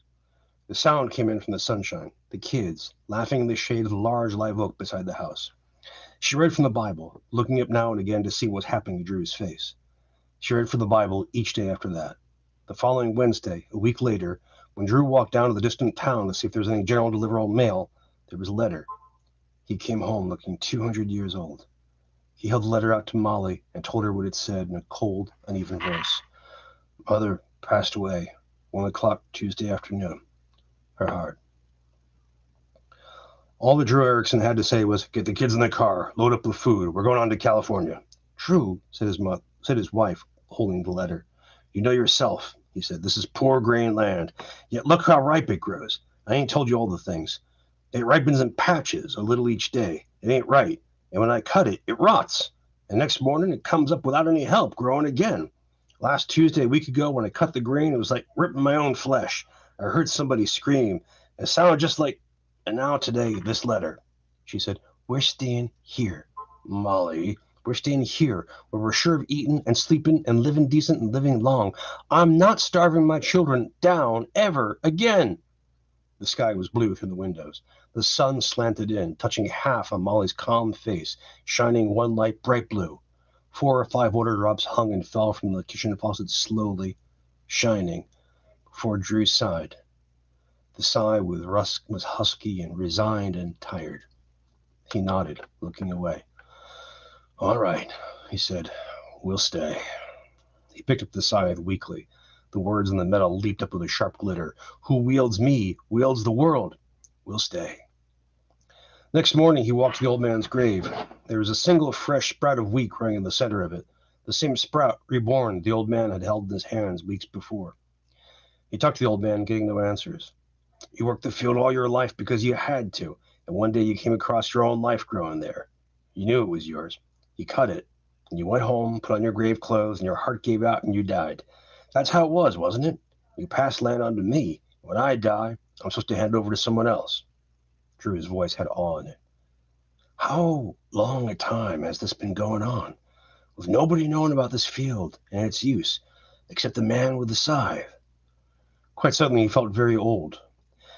The sound came in from the sunshine, the kids, laughing in the shade of the large live oak beside the house. She read from the Bible, looking up now and again to see what was happening to Drew's face. She read from the Bible each day after that. The following Wednesday, a week later, when Drew walked down to the distant town to see if there was any general deliverable mail, there was a letter. He came home looking 200 years old. He held the letter out to Molly and told her what it said in a cold, uneven voice. Mother passed away, 1 o'clock Tuesday afternoon. Her heart. All that Drew Erickson had to say was, get the kids in the car, load up with food. We're going on to California. Drew, said his wife, holding the letter. You know yourself, he said. This is poor grain land. Yet look how ripe it grows. I ain't told you all the things. It ripens in patches, a little each day. It ain't right. And when I cut it, it rots. And next morning, it comes up without any help, growing again. Last Tuesday, a week ago, when I cut the grain, it was like ripping my own flesh. I heard somebody scream. It sounded just like, and now today, this letter. She said, we're staying here, Molly. We're staying here, where we're sure of eating and sleeping and living decent and living long. I'm not starving my children down ever again. The sky was blue through the windows. The sun slanted in, touching half on Molly's calm face, shining one light bright blue. 4 or 5 water drops hung and fell from the kitchen faucet slowly, shining, before Drew sighed. The sigh with Rusk was husky and resigned and tired. He nodded, looking away. All right, he said, we'll stay. He picked up the scythe weakly. The words in the metal leaped up with a sharp glitter. Who wields me, wields the world. We'll stay. Next morning, he walked to the old man's grave. There was a single fresh sprout of wheat growing in the center of it. the same sprout, reborn, the old man had held in his hands weeks before. He talked to the old man, getting no answers. You worked the field all your life because you had to, and one day you came across your own life growing there. You knew it was yours. You cut it, and you went home, put on your grave clothes, and your heart gave out and you died. That's how it was, wasn't it? You passed land on to me. When I die, I'm supposed to hand it over to someone else. Drew's voice had awe in it. How long a time has this been going on, with nobody knowing about this field and its use, except the man with the scythe? Quite suddenly he felt very old.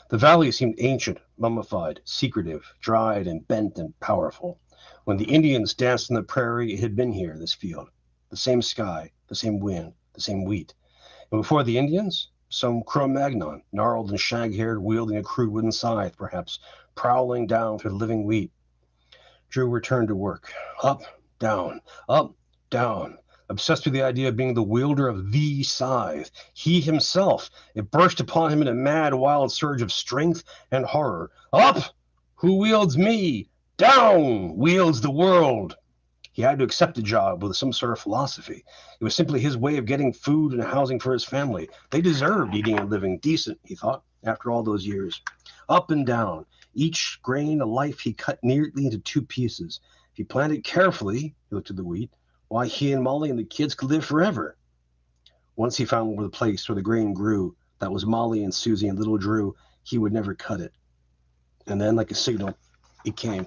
The valley seemed ancient, mummified, secretive, dried and bent and powerful. When the Indians danced on the prairie, it had been here, this field. The same sky, the same wind, the same wheat. And before the Indians, some Cro-Magnon, gnarled and shag-haired, wielding a crude wooden scythe, perhaps, prowling down through the living wheat. Drew returned to work. Up, down, obsessed with the idea of being the wielder of the scythe. He himself. It burst upon him in a mad, wild surge of strength and horror. Up! Who wields me? Down! Wields the world. He had to accept the job with some sort of philosophy. It was simply his way of getting food and housing for his family. They deserved eating and living decent, he thought, after all those years. Up and down. Each grain of life he cut neatly into two pieces. If he planted carefully, he looked at the wheat, why, he and Molly and the kids could live forever. Once he found the place where the grain grew, that was Molly and Susie and little Drew, he would never cut it. And then, like a signal, it came,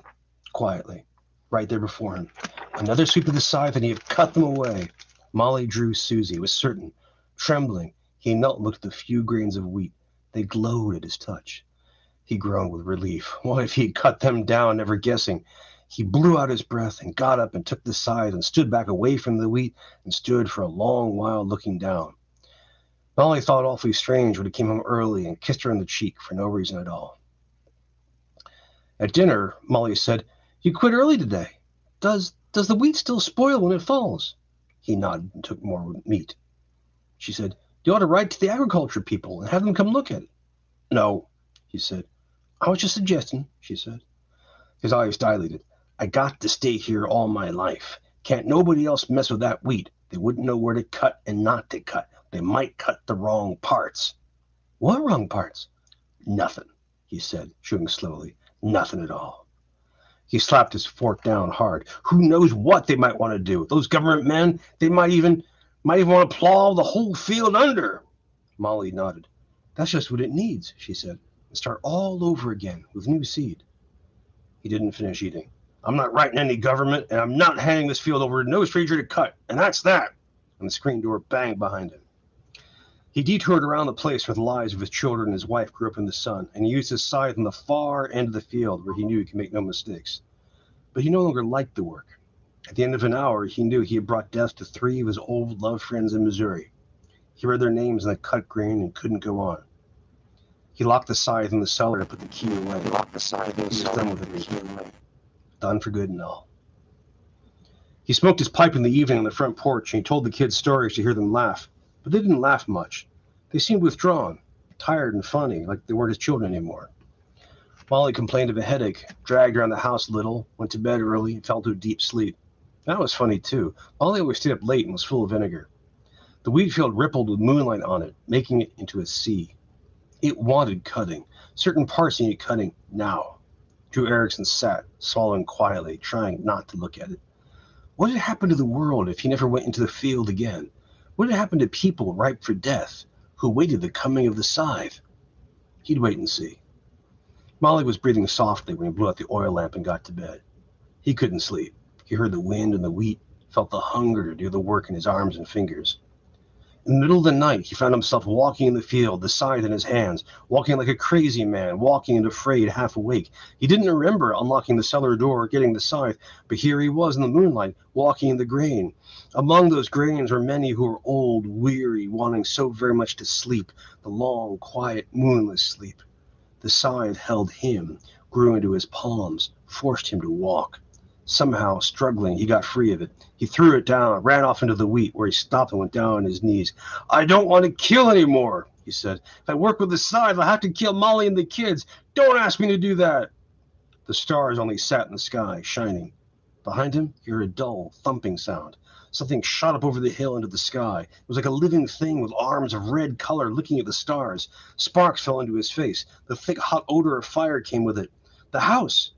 quietly, right there before him. Another sweep of the scythe, and he had cut them away. Molly, Drew, Susie, was certain. Trembling, he knelt and looked at the few grains of wheat. They glowed at his touch. He groaned with relief. What if he had cut them down, never guessing? He blew out his breath and got up and took the scythe and stood back away from the wheat and stood for a long while looking down. Molly thought awfully strange when he came home early and kissed her on the cheek for no reason at all. At dinner, Molly said, "You quit early today. Does the wheat still spoil when it falls?" He nodded and took more meat. She said, "You ought to write to the agriculture people and have them come look at it." "No," he said. "I was just suggesting," she said. His eyes dilated. "I got to stay here all my life. Can't nobody else mess with that wheat. They wouldn't know where to cut and not to cut. They might cut the wrong parts." "What wrong parts?" "Nothing," he said, chewing slowly. "Nothing at all." He slapped his fork down hard. "Who knows what they might want to do? Those government men, they might even want to plow the whole field under." Molly nodded. "That's just what it needs," she said, "and start all over again with new seed." He didn't finish eating. "I'm not writing any government, and I'm not handing this field over to no stranger to cut, and that's that." And the screen door banged behind him. He detoured around the place where the lives of his children and his wife grew up in the sun, and he used his scythe on the far end of the field where he knew he could make no mistakes. But he no longer liked the work. At the end of an hour, he knew he had brought death to 3 of his old loved friends in Missouri. He read their names in the cut grain and couldn't go on. He locked the scythe in the cellar and put the key away. He was done with it. Done for good and all. He smoked his pipe in the evening on the front porch, and he told the kids stories to hear them laugh. But they didn't laugh much. They seemed withdrawn, tired and funny, like they weren't his children anymore. Molly complained of a headache, dragged around the house a little, went to bed early, and fell to a deep sleep. That was funny, too. Molly always stayed up late and was full of vinegar. The wheat field rippled with moonlight on it, making it into a sea. It wanted cutting. Certain parts needed cutting now. Drew Erickson sat, swallowing quietly, trying not to look at it. What had happened to the world if he never went into the field again? What had happened to people ripe for death, who waited the coming of the scythe? He'd wait and see. Molly was breathing softly when he blew out the oil lamp and got to bed. He couldn't sleep. He heard the wind and the wheat, felt the hunger to do the work in his arms and fingers. In the middle of the night, he found himself walking in the field, the scythe in his hands, walking like a crazy man, walking and afraid, half awake. He didn't remember unlocking the cellar door or getting the scythe, but here he was in the moonlight, walking in the grain. Among those grains were many who were old, weary, wanting so very much to sleep, the long, quiet, moonless sleep. The scythe held him, grew into his palms, forced him to walk. Somehow, struggling, he got free of it. He threw it down, ran off into the wheat, where he stopped and went down on his knees. "I don't want to kill anymore," he said. "If I work with the scythe, I'll have to kill Molly and the kids. Don't ask me to do that." The stars only sat in the sky, shining. Behind him, he heard a dull, thumping sound. Something shot up over the hill into the sky. It was like a living thing with arms of red color looking at the stars. Sparks fell into his face. The thick, hot odor of fire came with it. The house!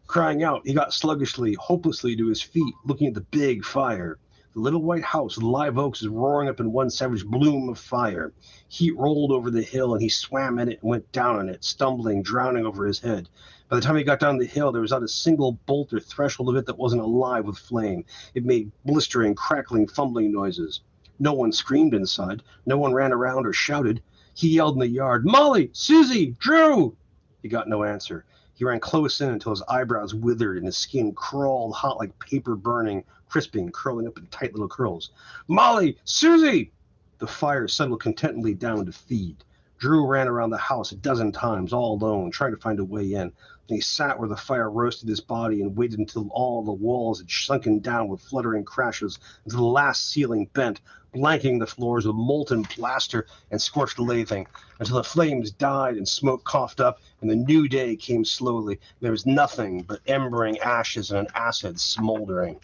Crying out, he got sluggishly, hopelessly to his feet, looking at the big fire. The little white house with live oaks was roaring up in one savage bloom of fire. Heat rolled over the hill, and he swam in it and went down on it, stumbling, drowning over his head. By the time he got down the hill, there was not a single bolt or threshold of it that wasn't alive with flame. It made blistering, crackling, fumbling noises. No one screamed inside. No one ran around or shouted. He yelled in the yard, "Molly! Susie! Drew!" He got no answer. He ran close in until his eyebrows withered and his skin crawled hot like paper burning, crisping, curling up in tight little curls. "Molly! Susie!" The fire settled contentedly down to feed. Drew ran around the house a dozen times, all alone, trying to find a way in. Then he sat where the fire roasted his body and waited until all the walls had sunken down with fluttering crashes, until the last ceiling bent, blanking the floors with molten plaster and scorched lathing, until the flames died and smoke coughed up, and the new day came slowly. There was nothing but embering ashes and an acid smoldering.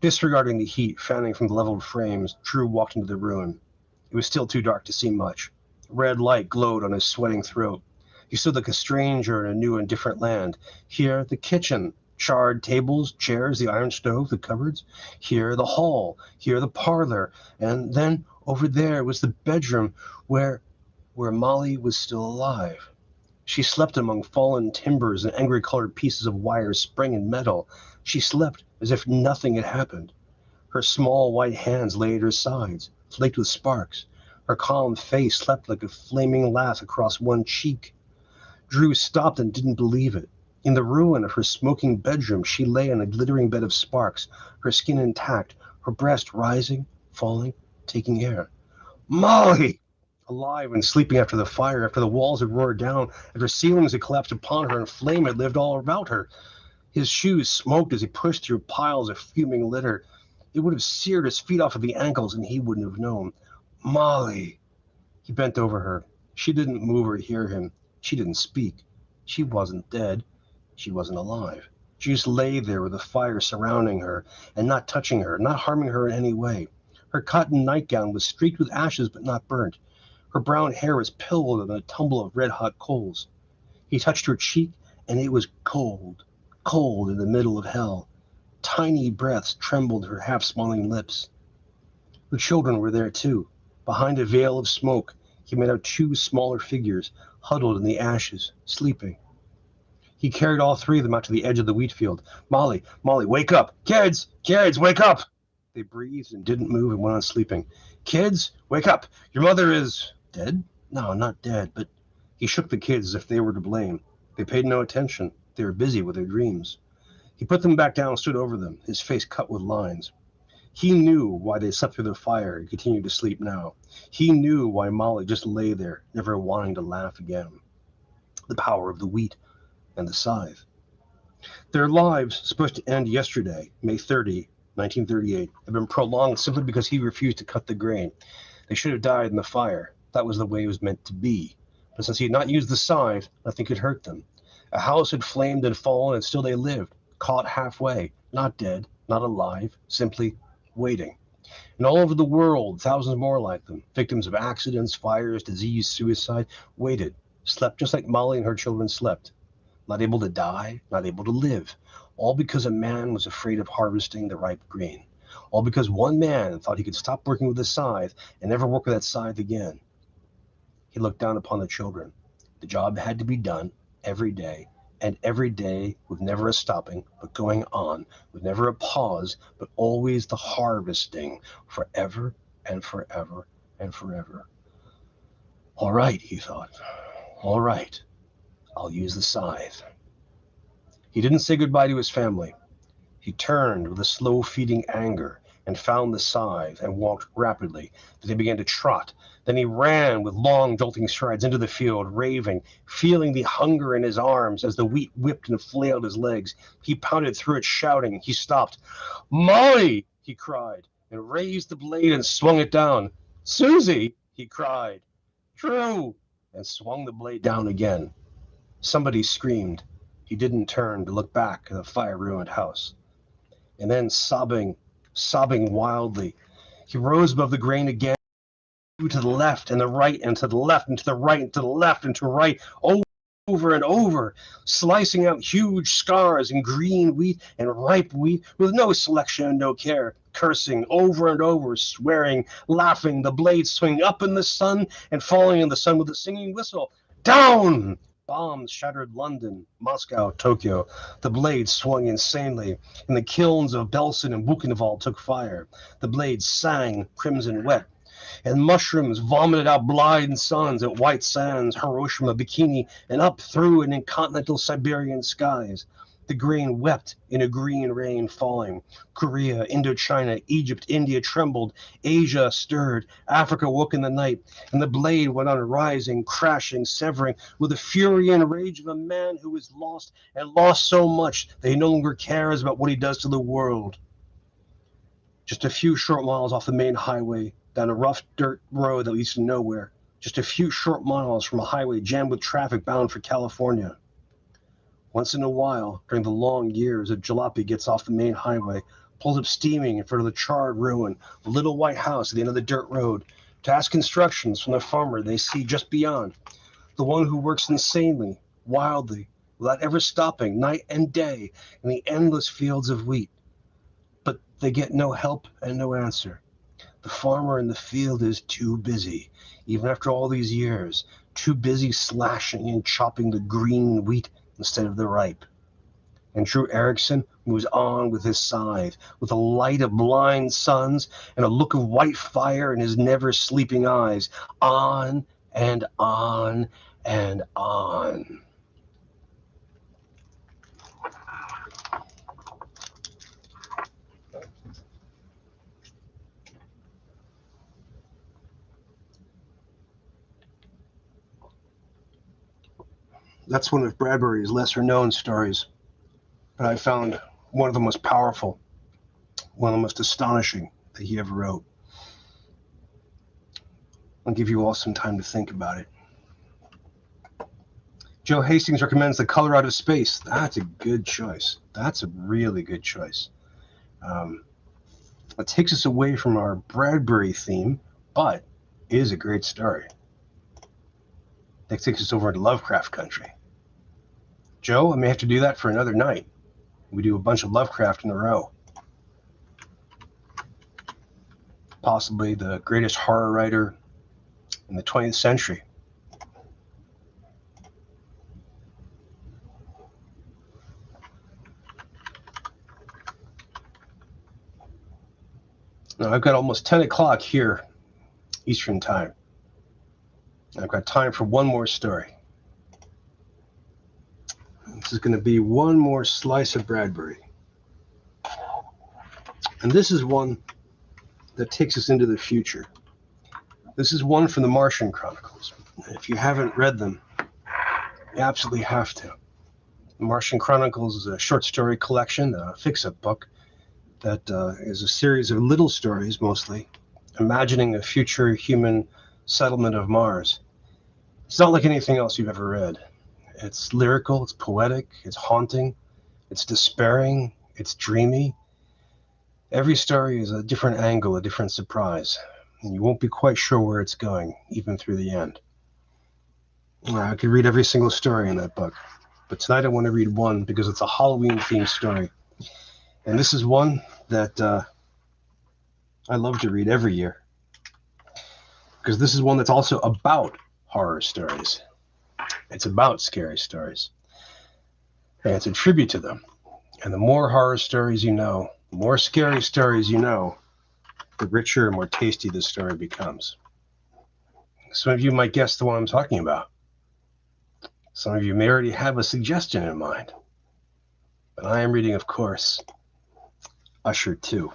Disregarding the heat fanning from the leveled frames, Drew walked into the ruin. It was still too dark to see much. Red light glowed on his sweating throat. He stood like a stranger in a new and different land. Here, the kitchen, charred tables, chairs, the iron stove, the cupboards. Here, the hall. Here, the parlor. And then, over there, was the bedroom where Molly was still alive. She slept among fallen timbers and angry-colored pieces of wire, spring, and metal. She slept as if nothing had happened. Her small white hands lay at her sides, flaked with sparks. Her calm face slept like a flaming laugh across one cheek. Drew stopped and didn't believe it. In the ruin of her smoking bedroom, she lay on a glittering bed of sparks, her skin intact, her breast rising, falling, taking air. Molly! Alive and sleeping after the fire, after the walls had roared down, after ceilings had collapsed upon her and flame had lived all about her. His shoes smoked as he pushed through piles of fuming litter. It would have seared his feet off at the ankles, and he wouldn't have known. Molly! He bent over her. She didn't move or hear him. She didn't speak. She wasn't dead. She wasn't alive. She just lay there with the fire surrounding her and not touching her, not harming her in any way. Her cotton nightgown was streaked with ashes but not burnt. Her brown hair was pillowed on a tumble of red-hot coals. He touched her cheek, and it was cold, cold in the middle of hell. Tiny breaths trembled her half-smiling lips. The children were there, too. Behind a veil of smoke, he made out two smaller figures, huddled in the ashes, sleeping. He carried all three of them out to the edge of the wheat field. Molly, wake up! Kids, wake up! They breathed and didn't move and went on sleeping. Kids, wake up! Your mother is... Dead? No, not dead, but he shook the kids as if they were to blame. They paid no attention. They were busy with their dreams. He put them back down and stood over them, his face cut with lines. He knew why they slept through the fire and continued to sleep now. He knew why Molly just lay there, never wanting to laugh again. The power of the wheat and the scythe. Their lives, supposed to end yesterday, May 30, 1938, had been prolonged simply because he refused to cut the grain. They should have died in the fire. That was the way it was meant to be. But since he had not used the scythe, nothing could hurt them. A house had flamed and fallen, and still they lived, caught halfway, not dead, not alive, simply waiting. And all over the world, thousands more like them, victims of accidents, fires, disease, suicide, waited, slept just like Molly and her children slept. Not able to die, not able to live, all because a man was afraid of harvesting the ripe grain. All because one man thought he could stop working with the scythe and never work with that scythe again. He looked down upon the children. The job had to be done every day, and every day with never a stopping, but going on, with never a pause, but always the harvesting, forever and forever and forever. All right, he thought. All right, I'll use the scythe. He didn't say goodbye to his family. He turned with a slow-feeding anger and found the scythe and walked rapidly. Then he began to trot. Then he ran with long, jolting strides into the field, raving, feeling the hunger in his arms as the wheat whipped and flailed his legs. He pounded through it, shouting. He stopped. Molly! He cried, and raised the blade and swung it down. Susie! He cried. Drew! And swung the blade down again. Somebody screamed. He didn't turn to look back at the fire-ruined house. and then sobbing wildly. He rose above the grain again, to the left and the right and to the left and to the right and to the left and to right, over and over, slicing out huge scars in green wheat and ripe wheat with no selection and no care, cursing over and over, swearing, laughing, the blades swinging up in the sun and falling in the sun with a singing whistle. Down! Bombs shattered London, Moscow, Tokyo. The blades swung insanely, and the kilns of Belsen and Buchenwald took fire. The blades sang crimson wet, and mushrooms vomited out blind suns at white sands, Hiroshima, Bikini, and up through and in continental Siberian skies. The grain wept in a green rain falling. Korea, Indochina, Egypt, India trembled. Asia stirred. Africa woke in the night. And the blade went on rising, crashing, severing, with the fury and rage of a man who is lost and lost so much that he no longer cares about what he does to the world. Just a few short miles off the main highway, down a rough dirt road that leads to nowhere. Just a few short miles from a highway jammed with traffic bound for California. Once in a while, during the long years, a jalopy gets off the main highway, pulls up steaming in front of the charred ruin, the little white house at the end of the dirt road, to ask instructions from the farmer they see just beyond, the one who works insanely, wildly, without ever stopping, night and day, in the endless fields of wheat. But they get no help and no answer. The farmer in the field is too busy, even after all these years, too busy slashing and chopping the green wheat instead of the ripe. And Drew Erickson moves on with his scythe, with a light of blind suns and a look of white fire in his never sleeping eyes, on and on and on. That's one of Bradbury's lesser-known stories, but I found one of the most powerful, one of the most astonishing that he ever wrote. I'll give you all some time to think about it. Joe Hastings recommends The Color Out of Space. That's a good choice. That's a really good choice. It takes us away from our Bradbury theme, but it is a great story. That takes us over into Lovecraft country. Joe, I may have to do that for another night. We do a bunch of Lovecraft in a row. Possibly the greatest horror writer in the 20th century. Now, I've got almost 10 o'clock here, Eastern time. I've got time for one more story. This is going to be one more slice of Bradbury. And this is one that takes us into the future. This is one from the Martian Chronicles. If you haven't read them, you absolutely have to. The Martian Chronicles is a short story collection, a fix-up book, that is a series of little stories, mostly, imagining a future human settlement of Mars. It's not like anything else you've ever read. It's lyrical, it's poetic, it's haunting, it's despairing, it's dreamy. Every story is a different angle, a different surprise, and you won't be quite sure where it's going, even through the end. I could read every single story in that book, but tonight I want to read one because it's a Halloween-themed story. And this is one that I love to read every year, because this is one that's also about horror stories. It's about scary stories. And it's a tribute to them. And the more horror stories you know, the more scary stories you know, the richer and more tasty this story becomes. Some of you might guess the one I'm talking about. Some of you may already have a suggestion in mind. But I am reading, of course, Usher 2.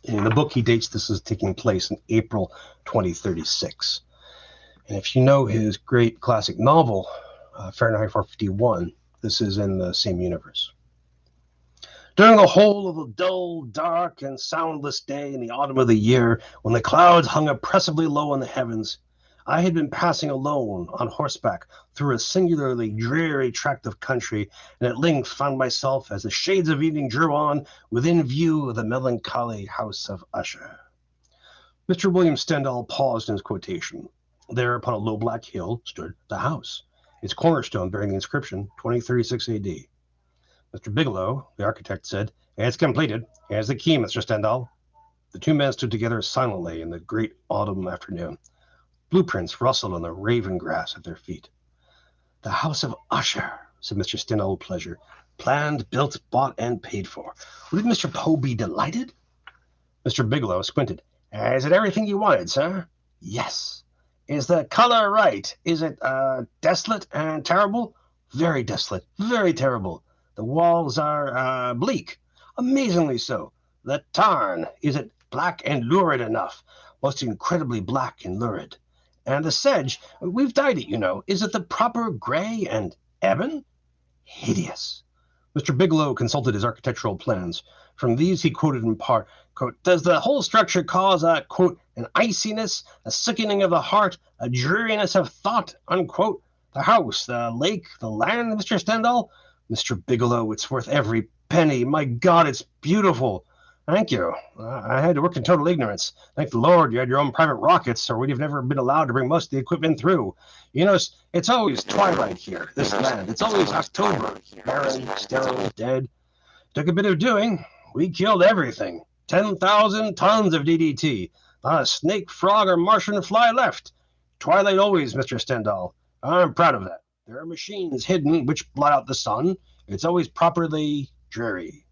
In the book, he dates this as taking place in April 2036. And if you know his great classic novel, Fahrenheit 451, this is in the same universe. During the whole of a dull, dark, and soundless day in the autumn of the year, when the clouds hung oppressively low in the heavens, I had been passing alone on horseback through a singularly dreary tract of country, and at length found myself, as the shades of evening drew on, within view of the melancholy house of Usher. Mr. William Stendhal paused in his quotation. There, upon a low black hill, stood the house, its cornerstone bearing the inscription 2036 A.D. Mr. Bigelow, the architect, said, "It's completed. Here's the key, Mr. Stendhal." The two men stood together silently in the great autumn afternoon. Blueprints rustled on the raven grass at their feet. "The house of Usher," said Mr. Stendhal with pleasure. "Planned, built, bought, and paid for. Wouldn't Mr. Poe be delighted?" Mr. Bigelow squinted. "Is it everything you wanted, sir?" "Yes." "Is the color right? Is it desolate and terrible?" "Very desolate, very terrible." "The walls are bleak?" "Amazingly so." "The tarn, is it black and lurid enough?" "Most incredibly black and lurid." "And the sedge, we've dyed it, you know. Is it the proper gray and ebon?" "Hideous." Mr. Bigelow consulted his architectural plans. From these he quoted in part, quote, "Does the whole structure cause a, quote, an iciness, a sickening of the heart, a dreariness of thought," unquote? "The house, the lake, the land, Mr. Stendhal?" "Mr. Bigelow, it's worth every penny. My God, it's beautiful." "Thank you. I had to work in total ignorance. Thank the Lord you had your own private rockets, or we'd have never been allowed to bring most of the equipment through. You know, it's always twilight here, this land. It's always October, barren, sterile, dead. Took a bit of doing. We killed everything. 10,000 tons of DDT. Not a snake, frog, or Martian fly left. Twilight always, Mr. Stendhal. I'm proud of that. There are machines hidden which blot out the sun. It's always properly dreary."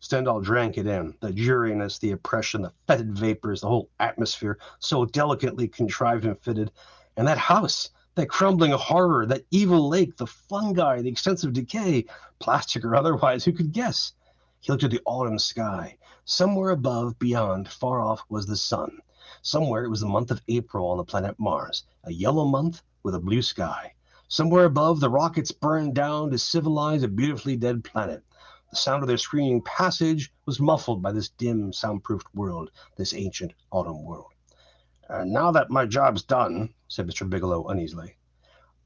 Stendhal drank it in, the dreariness, the oppression, the fetid vapors, the whole atmosphere, so delicately contrived and fitted. And that house, that crumbling horror, that evil lake, the fungi, the extensive decay, plastic or otherwise, who could guess? He looked at the autumn sky. Somewhere above, beyond, far off, was the sun. Somewhere it was the month of April on the planet Mars, a yellow month with a blue sky. Somewhere above, the rockets burned down to civilize a beautifully dead planet. The sound of their screaming passage was muffled by this dim, soundproofed world, this ancient autumn world. "Now that my job's done," said Mr. Bigelow uneasily,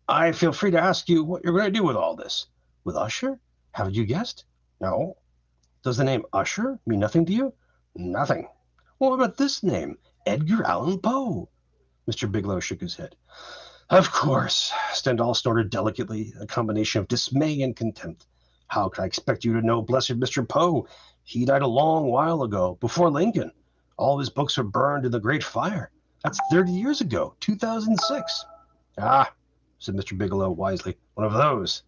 "I feel free to ask you what you're going to do with all this." "With Usher? Haven't you guessed?" "No." "Does the name Usher mean nothing to you?" "Nothing." "Well, what about this name? Edgar Allan Poe?" Mr. Bigelow shook his head. "Of course." Stendhal snorted delicately, a combination of dismay and contempt. "How could I expect you to know blessed Mr. Poe? He died a long while ago, before Lincoln. All his books were burned in the Great Fire. That's 30 years ago, 2006. "Ah," said Mr. Bigelow wisely, "one of those."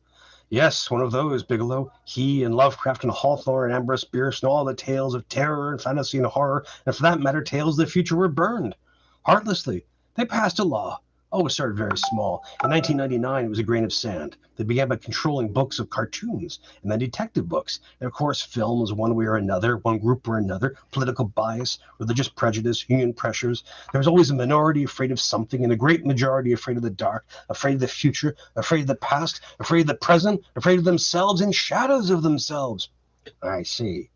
"Yes, one of those, Bigelow. He and Lovecraft and Hawthorne and Ambrose Bierce and all the tales of terror and fantasy and horror, and for that matter, tales of the future, were burned. Heartlessly. They passed a law. Oh, it started very small. In 1999, it was a grain of sand. They began by controlling books of cartoons, and then detective books, and of course films one way or another, one group or another, political bias, religious prejudice, union pressures. There was always a minority afraid of something, and a great majority afraid of the dark, afraid of the future, afraid of the past, afraid of the present, afraid of themselves and shadows of themselves." "I see."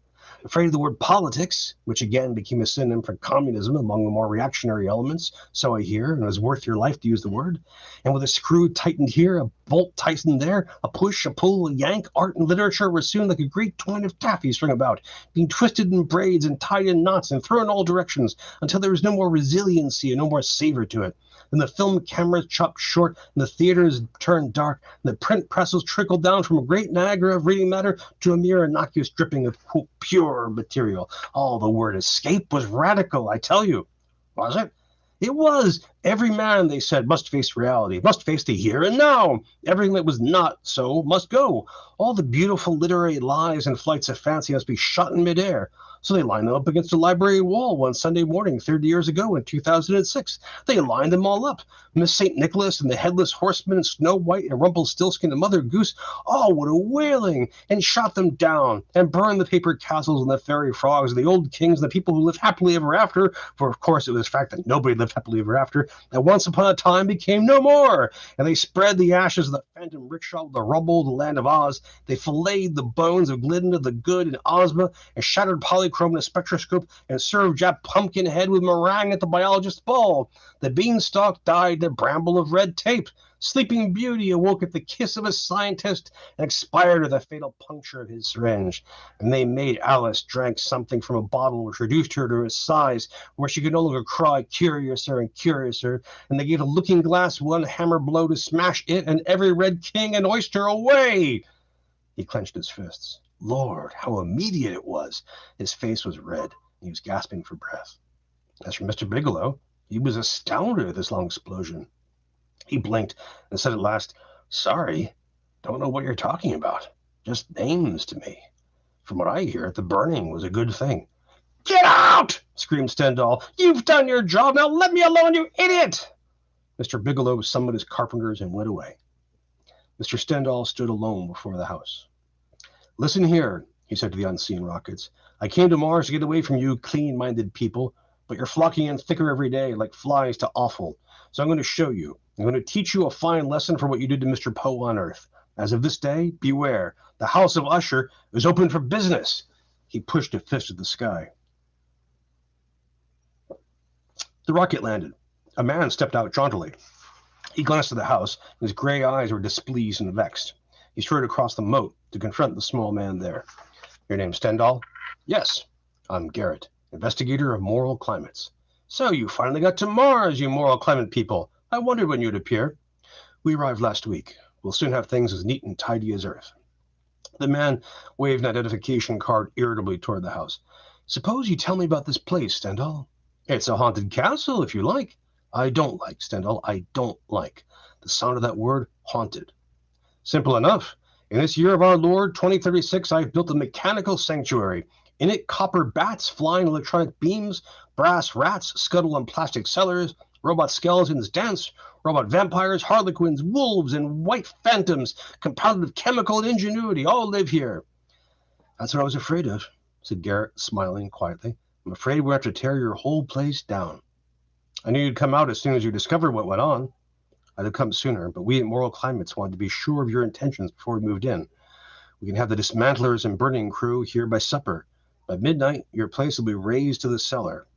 "Afraid of the word politics, which again became a synonym for communism among the more reactionary elements, so I hear, and it was worth your life to use the word. And with a screw tightened here, a bolt tightened there, a push, a pull, a yank, art and literature were soon like a great twine of taffy strung about, being twisted in braids and tied in knots and thrown in all directions, until there was no more resiliency and no more savor to it. Then the film cameras chopped short, and the theaters turned dark, and the print presses trickled down from a great Niagara of reading matter to a mere innocuous dripping of, quote, pure material. Oh, the word escape was radical, I tell you." "Was it?" "It was. Every man, they said, must face reality, must face the here and now. Everything that was not so must go. All the beautiful literary lies and flights of fancy must be shot in midair. So they lined them up against the library wall one Sunday morning 30 years ago in 2006. They lined them all up. Miss St. Nicholas and the Headless Horseman and Snow White and Rumpelstiltskin and Mother Goose. Oh, what a wailing! And shot them down and burned the paper castles and the fairy frogs and the old kings and the people who lived happily ever after, for of course it was a fact that nobody lived happily ever after, that once upon a time became no more, and they spread the ashes of the phantom rickshaw with the rubble of the land of Oz. They filleted the bones of Glinda the Good and Ozma, and shattered polychrome in a spectroscope, and served Jack Pumpkinhead with meringue at the biologist's ball. The beanstalk died the bramble of red tape. Sleeping Beauty awoke at the kiss of a scientist and expired with a fatal puncture of his syringe. And they made Alice drink something from a bottle which reduced her to a size where she could no longer cry curiouser and curiouser. And they gave a looking glass one hammer blow to smash it and every red king and oyster away. He clenched his fists. Lord, how immediate it was. His face was red, and he was gasping for breath. As for Mr. Bigelow, he was astounded at this long explosion. He blinked and said at last, Sorry, don't know what you're talking about. Just names to me. From what I hear, the burning was a good thing. Get out! Screamed Stendhal. You've done your job. Now let me alone, you idiot! Mr. Bigelow summoned his carpenters and went away. Mr. Stendhal stood alone before the house. Listen here, he said to the unseen rockets. I came to Mars to get away from you clean-minded people, but you're flocking in thicker every day like flies to offal. So I'm going to show you. I'm going to teach you a fine lesson for what you did to Mr. Poe on Earth. As of this day, beware. The House of Usher is open for business. He pushed a fist at the sky. The rocket landed. A man stepped out jauntily. He glanced at the house, and his gray eyes were displeased and vexed. He strode across the moat to confront the small man there. Your name's Stendhal? Yes. I'm Garrett, investigator of moral climates. So you finally got to Mars, you moral climate people. I wondered when you'd appear. We arrived last week. We'll soon have things as neat and tidy as Earth. The man waved an identification card irritably toward the house. Suppose you tell me about this place, Stendhal. It's a haunted castle, if you like. I don't like, Stendhal. I don't like the sound of that word, haunted. Simple enough. In this year of our Lord, 2036, I've built a mechanical sanctuary. In it, copper bats, flying electronic beams, brass rats scuttle on plastic cellars, robot skeletons dance, robot vampires, harlequins, wolves, and white phantoms, compounded of chemical and ingenuity, all live here. That's what I was afraid of, said Garrett, smiling quietly. I'm afraid we'll have to tear your whole place down. I knew you'd come out as soon as you discovered what went on. I'd have come sooner, but we at Moral Climates wanted to be sure of your intentions before we moved in. We can have the dismantlers and burning crew here by supper. By midnight, your place will be razed to the cellar.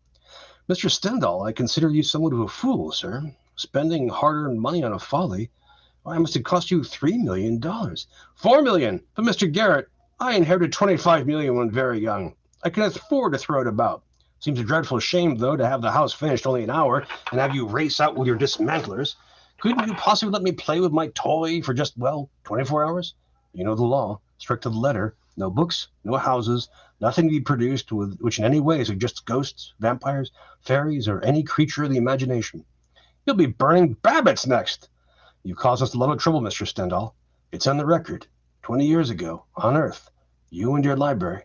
Mr. Stendhal, I consider you somewhat of a fool, sir. Spending hard-earned money on a folly. Why, it must have cost you $3 million. $4 million! But, Mr. Garrett, I inherited $25 million when very young. I can afford to throw it about. Seems a dreadful shame, though, to have the house finished only an hour and have you race out with your dismantlers. Couldn't you possibly let me play with my toy for just, 24 hours? You know the law, strict to the letter. No books, no houses, nothing to be produced which in any way suggests ghosts, vampires, fairies, or any creature of the imagination. You'll be burning Babbitts next. You caused us a lot of trouble, Mr. Stendhal. It's on the record. 20 years ago, on Earth, you and your library.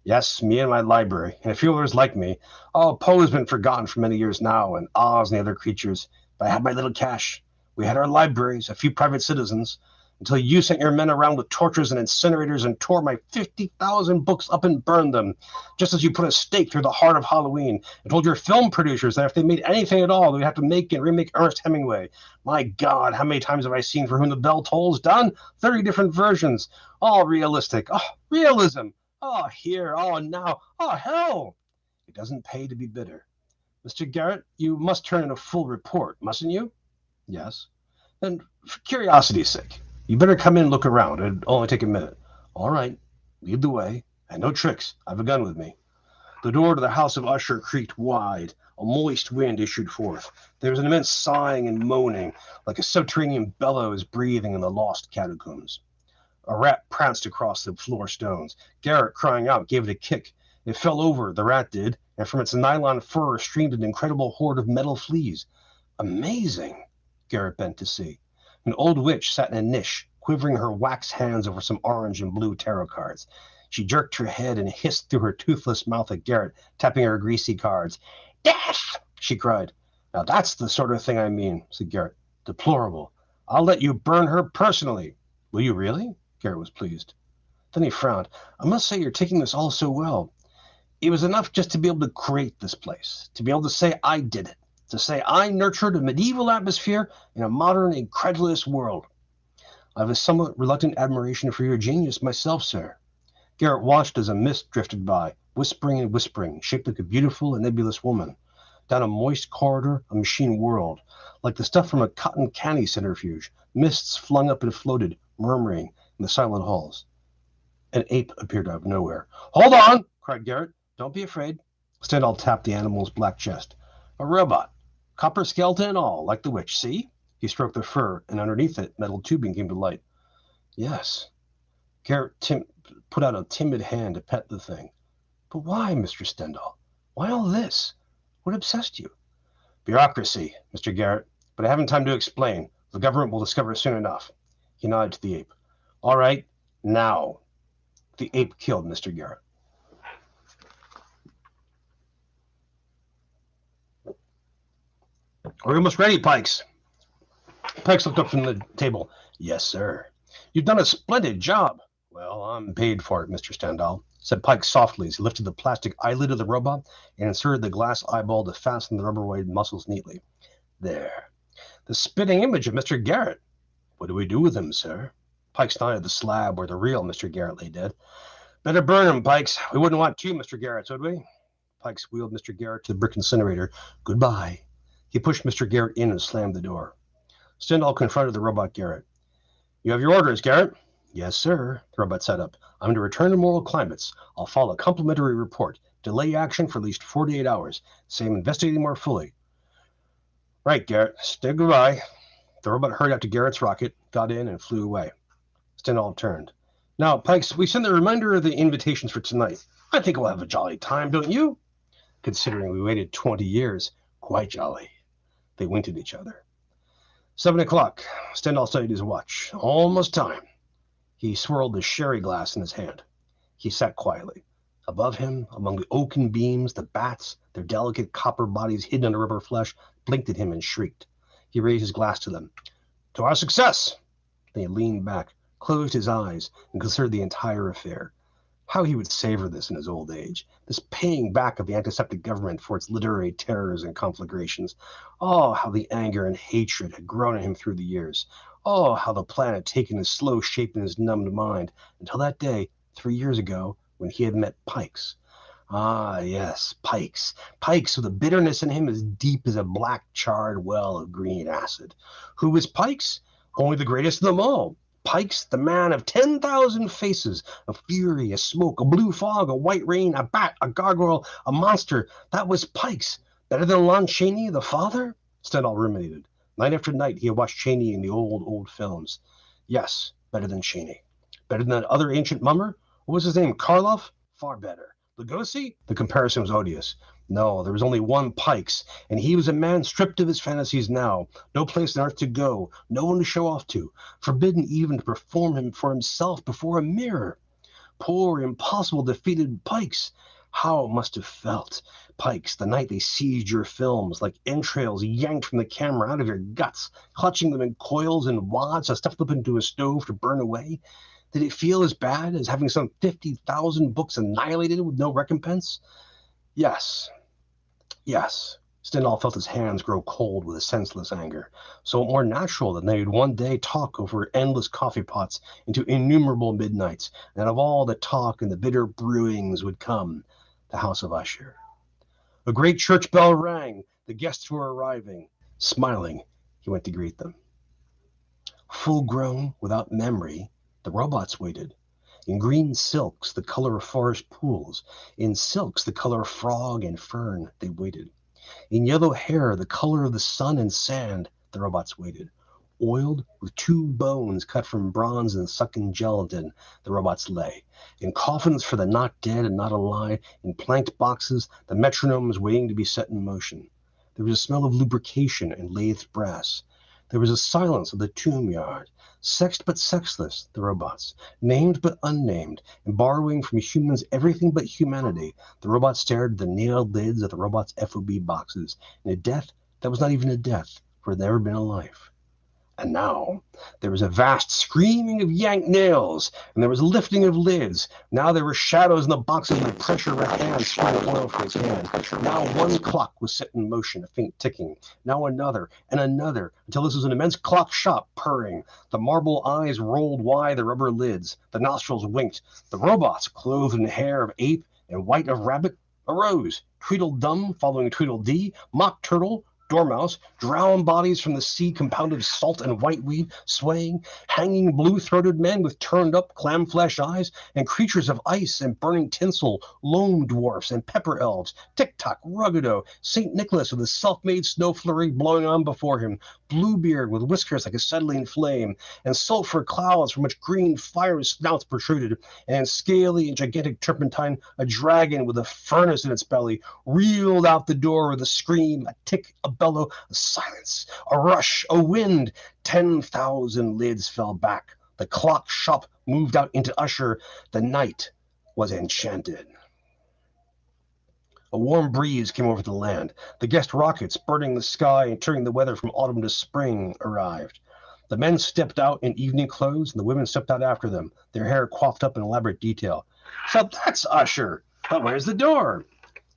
Yes, me and my library, and a few others like me. Oh, Poe has been forgotten for many years now, and Oz and the other creatures. But I had my little cash. We had our libraries, a few private citizens, until you sent your men around with torches and incinerators and tore my 50,000 books up and burned them, just as you put a stake through the heart of Halloween and told your film producers that if they made anything at all, they would have to make and remake Ernest Hemingway. My God, how many times have I seen For Whom the Bell Tolls done? 30 different versions, all realistic. Oh, realism. Oh, here. Oh, now. Oh, hell. It doesn't pay to be bitter. Mr. Garrett, you must turn in a full report, mustn't you? Yes. Then, for curiosity's sake, you better come in and look around. It'd only take a minute. All right. Lead the way. And no tricks. I've a gun with me. The door to the House of Usher creaked wide. A moist wind issued forth. There was an immense sighing and moaning, like a subterranean bellows breathing in the lost catacombs. A rat pranced across the floor stones. Garrett, crying out, gave it a kick. It fell over, the rat did, and from its nylon fur streamed an incredible horde of metal fleas. Amazing, Garrett bent to see. An old witch sat in a niche, quivering her wax hands over some orange and blue tarot cards. She jerked her head and hissed through her toothless mouth at Garrett, tapping her greasy cards. Death! She cried. Now that's the sort of thing I mean, said Garrett. Deplorable. I'll let you burn her personally. Will you really? Garrett was pleased. Then he frowned. I must say you're taking this all so well. It was enough just to be able to create this place, to be able to say I did it. to say I nurtured a medieval atmosphere in a modern, incredulous world. I have a somewhat reluctant admiration for your genius myself, sir. Garrett watched as a mist drifted by, whispering and whispering, shaped like a beautiful and nebulous woman. Down a moist corridor, a machine whirled, like the stuff from a cotton candy centrifuge. Mists flung up and floated, murmuring in the silent halls. An ape appeared out of nowhere. "Hold on!" cried Garrett. "Don't be afraid." Stendhal tapped the animal's black chest. "A robot. Copper skeleton and all, like the witch. See?" He stroked the fur, and underneath it, metal tubing came to light. "Yes." Garrett put out a timid hand to pet the thing. "But why, Mr. Stendhal? Why all this? What obsessed you?" "Bureaucracy, Mr. Garrett. But I haven't time to explain. The government will discover soon enough." He nodded to the ape. "All right, now." The ape killed Mr. Garrett. "Are we almost ready, Pikes?" Pikes looked up from the table. "Yes, sir." "You've done a splendid job." "Well, I'm paid for it, Mr. Stendhal," said Pikes softly as he lifted the plastic eyelid of the robot and inserted the glass eyeball to fasten the rubber-weighted muscles neatly. "There. The spitting image of Mr. Garrett. What do we do with him, sir?" Pikes nodded at the slab where the real Mr. Garrett lay dead. "Better burn him, Pikes. We wouldn't want two Mr. Garretts, would we?" Pikes wheeled Mr. Garrett to the brick incinerator. "Goodbye." He pushed Mr. Garrett in and slammed the door. Stendhal confronted the robot Garrett. "You have your orders, Garrett?" "Yes, sir." The robot sat up. "I'm to return to Moral Climates. I'll file a complimentary report. Delay action for at least 48 hours. Say I'm investigating more fully." "Right, Garrett. Say goodbye." The robot hurried out to Garrett's rocket, got in, and flew away. Stendhal turned. "Now, Pikes, we send the reminder of the invitations for tonight. I think we'll have a jolly time, don't you?" "Considering we waited 20 years, quite jolly." They winked at each other. 7 o'clock. Stendhal studied his watch. Almost time. He swirled the sherry glass in his hand. He sat quietly. Above him, among the oaken beams, the bats, their delicate copper bodies hidden under rubber flesh, blinked at him and shrieked. He raised his glass to them. "To our success!" Then he leaned back, closed his eyes, and considered the entire affair. How he would savor this in his old age, this paying back of the antiseptic government for its literary terrors and conflagrations. Oh, how the anger and hatred had grown in him through the years. Oh, how the plan had taken a slow shape in his numbed mind, until that day, 3 years ago, when he had met Pikes. Ah, yes, Pikes. Pikes with a bitterness in him as deep as a black charred well of green acid. Who was Pikes? Only the greatest of them all. Pikes, the man of 10,000 faces, a fury, a smoke, a blue fog, a white rain, a bat, a gargoyle, a monster. That was Pikes. Better than Lon Chaney, the father? Stendhal ruminated. Night after night, he had watched Chaney in the old films. Yes, better than Chaney. Better than that other ancient mummer? What was his name? Karloff? Far better. Lugosi? The comparison was odious. No, there was only one Pikes, and he was a man stripped of his fantasies now. No place on earth to go, no one to show off to, forbidden even to perform him for himself before a mirror. Poor, impossible, defeated Pikes. How it must have felt, Pikes, the night they seized your films, like entrails yanked from the camera out of your guts, clutching them in coils and wads to stuff them into a stove to burn away. Did it feel as bad as having some 50,000 books annihilated with no recompense? Yes. Yes. Stendhal felt his hands grow cold with a senseless anger, so more natural than they would one day talk over endless coffee pots into innumerable midnights, and of all the talk and the bitter brewings would come the House of Usher. A great church bell rang. The guests were arriving. Smiling, he went to greet them. Full-grown, without memory, the robots waited. In green silks, the color of forest pools. In silks, the color of frog and fern, they waited. In yellow hair, the color of the sun and sand, the robots waited. Oiled, with 2 bones cut from bronze and sucking gelatin, the robots lay. In coffins for the not dead and not alive, in planked boxes, the metronomes waiting to be set in motion. There was a smell of lubrication and lathed brass. There was a silence of the tomb yard. Sexed but sexless, the robots. Named but unnamed, and borrowing from humans everything but humanity, the robots stared at the nailed lids of the robots' FOB boxes in a death that was not even a death, for it had never been a life. And now there was a vast screaming of yanked nails, and there was a lifting of lids. Now there were shadows in the boxes with pressure red hands spraying oil from his hand. Now one clock was set in motion, a faint ticking. Now another, and another, until this was an immense clock shop purring. The marble eyes rolled wide the rubber lids. The nostrils winked. The robots, clothed in hair of ape and white of rabbit, arose. Tweedledum following Tweedledee, Mock Turtle, Dormouse, drowned bodies from the sea compounded of salt and whiteweed, swaying, hanging blue-throated men with turned-up clam-flesh eyes, and creatures of ice and burning tinsel, loam dwarfs and pepper elves, Tick-Tock, Ruggedo, St. Nicholas with a self-made snow flurry blowing on before him, Bluebeard with whiskers like a settling flame, and sulphur clouds from which green fire snouts protruded, and in scaly and gigantic turpentine a dragon with a furnace in its belly reeled out the door with a scream, a tick, a bellow, a silence, a rush, a wind. 10,000 lids fell back. The clock shop moved out into usher. The night was enchanted. A warm breeze came over the land. The guest rockets, burning the sky and turning the weather from autumn to spring, arrived. The men stepped out in evening clothes, and the women stepped out after them, their hair coiffed up in elaborate detail. So that's Usher. But where's the door?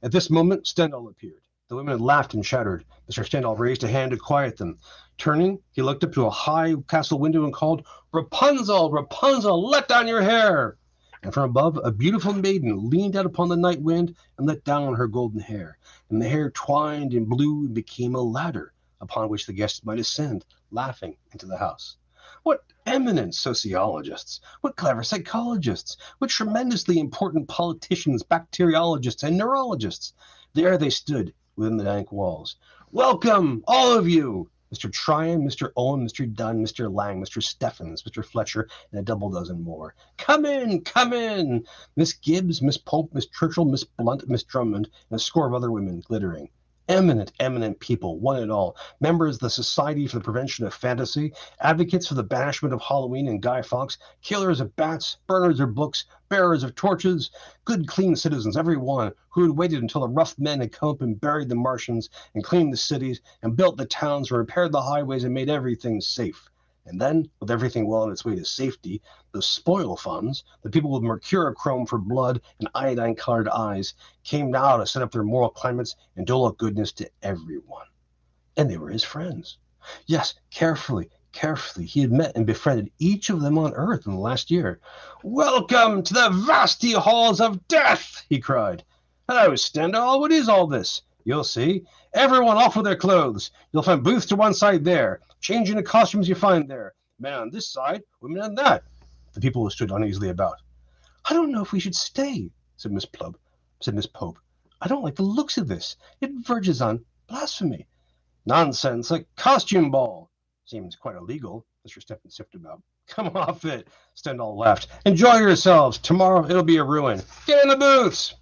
At this moment, Stendhal appeared. The women had laughed and chattered. Mr. Stendhal raised a hand to quiet them. Turning, he looked up to a high castle window and called, "Rapunzel, Rapunzel, let down your hair!" And from above, a beautiful maiden leaned out upon the night wind and let down her golden hair. And the hair twined and blew and became a ladder upon which the guests might ascend, laughing, into the house. What eminent sociologists, what clever psychologists, what tremendously important politicians, bacteriologists, and neurologists. There they stood within the dank walls. "Welcome, all of you!" Mr. Tryon, Mr. Owen, Mr. Dunn, Mr. Lang, Mr. Steffens, Mr. Fletcher, and a double dozen more. "Come in, come in!" Miss Gibbs, Miss Pope, Miss Churchill, Miss Blunt, Miss Drummond, and a score of other women glittering. Eminent people, one and all, members of the Society for the Prevention of Fantasy, advocates for the banishment of Halloween and Guy Fawkes, killers of bats, burners of books, bearers of torches, good, clean citizens, every one, who had waited until the rough men had come up and buried the Martians and cleaned the cities and built the towns and repaired the highways and made everything safe. And then, with everything well on its way to safety, the spoil funds, the people with mercurochrome for blood and iodine-colored eyes, came now to set up their moral climates and dole out goodness to everyone. And they were his friends. Yes, carefully, he had met and befriended each of them on Earth in the last year. "Welcome to the vasty halls of death!" he cried. "Hello, Stendhal, what is all this? You'll see. Everyone off with their clothes. You'll find booths to one side there. Change into costumes you find there. Men on this side, women on that." The people stood uneasily about. "I don't know if we should stay," said Miss Pope. "I don't like the looks of this. It verges on blasphemy." "Nonsense, a costume ball. Seems quite illegal," Mr. Stephen sipped about. "Come off it," Stendhal laughed. "Enjoy yourselves. Tomorrow it'll be a ruin. Get in the booths."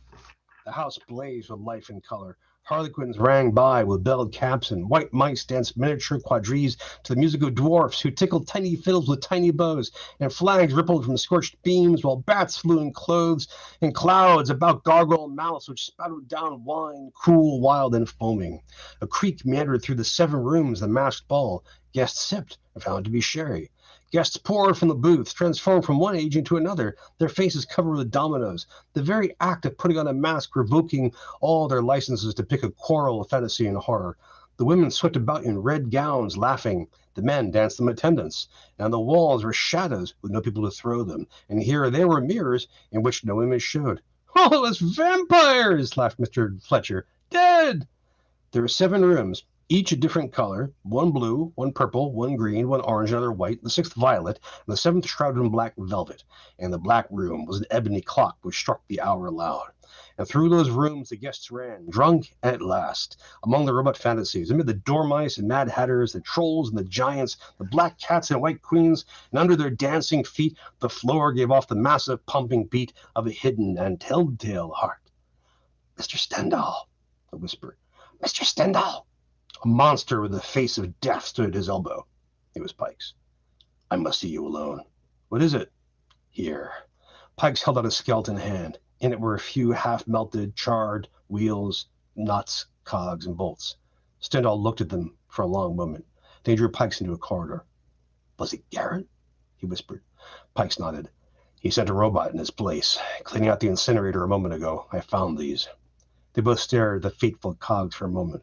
The house blazed with life and color. Harlequins rang by with belled caps, and white mice danced miniature quadrilles to the music of dwarfs who tickled tiny fiddles with tiny bows, and flags rippled from scorched beams, while bats flew in clothes and clouds about gargoyle mouths which spouted down wine, cool, wild, and foaming. A creek meandered through the 7 rooms of the masked ball. Guests sipped and found it to be sherry. Guests poured from the booths, transformed from one age into another, their faces covered with dominoes, the very act of putting on a mask revoking all their licenses to pick a quarrel of fantasy and horror. The women swept about in red gowns, laughing. The men danced them attendance, and on the walls were shadows with no people to throw them, and here there were mirrors in which no image showed. "Oh, it was vampires!" laughed Mr. Fletcher. "Dead!" There were 7 rooms, each a different color, one blue, one purple, one green, one orange, another white, the 6th violet, and the 7th shrouded in black velvet. And the black room was an ebony clock which struck the hour aloud. And through those rooms the guests ran, drunk at last, among the robot fantasies, amid the dormice and mad hatters, the trolls and the giants, the black cats and white queens, and under their dancing feet the floor gave off the massive pumping beat of a hidden and telltale heart. "Mr. Stendhal," I whispered. "Mr. Stendhal." A monster with the face of death stood at his elbow. It was Pikes. "I must see you alone." "What is it?" "Here." Pikes held out a skeleton hand. In it were a few half-melted, charred wheels, nuts, cogs, and bolts. Stendhal looked at them for a long moment. Then he drew Pikes into a corridor. Was it Garrett? He whispered. Pikes nodded. He sent a robot in his place, cleaning out the incinerator a moment ago. I found these. They both stared at the fateful cogs for a moment.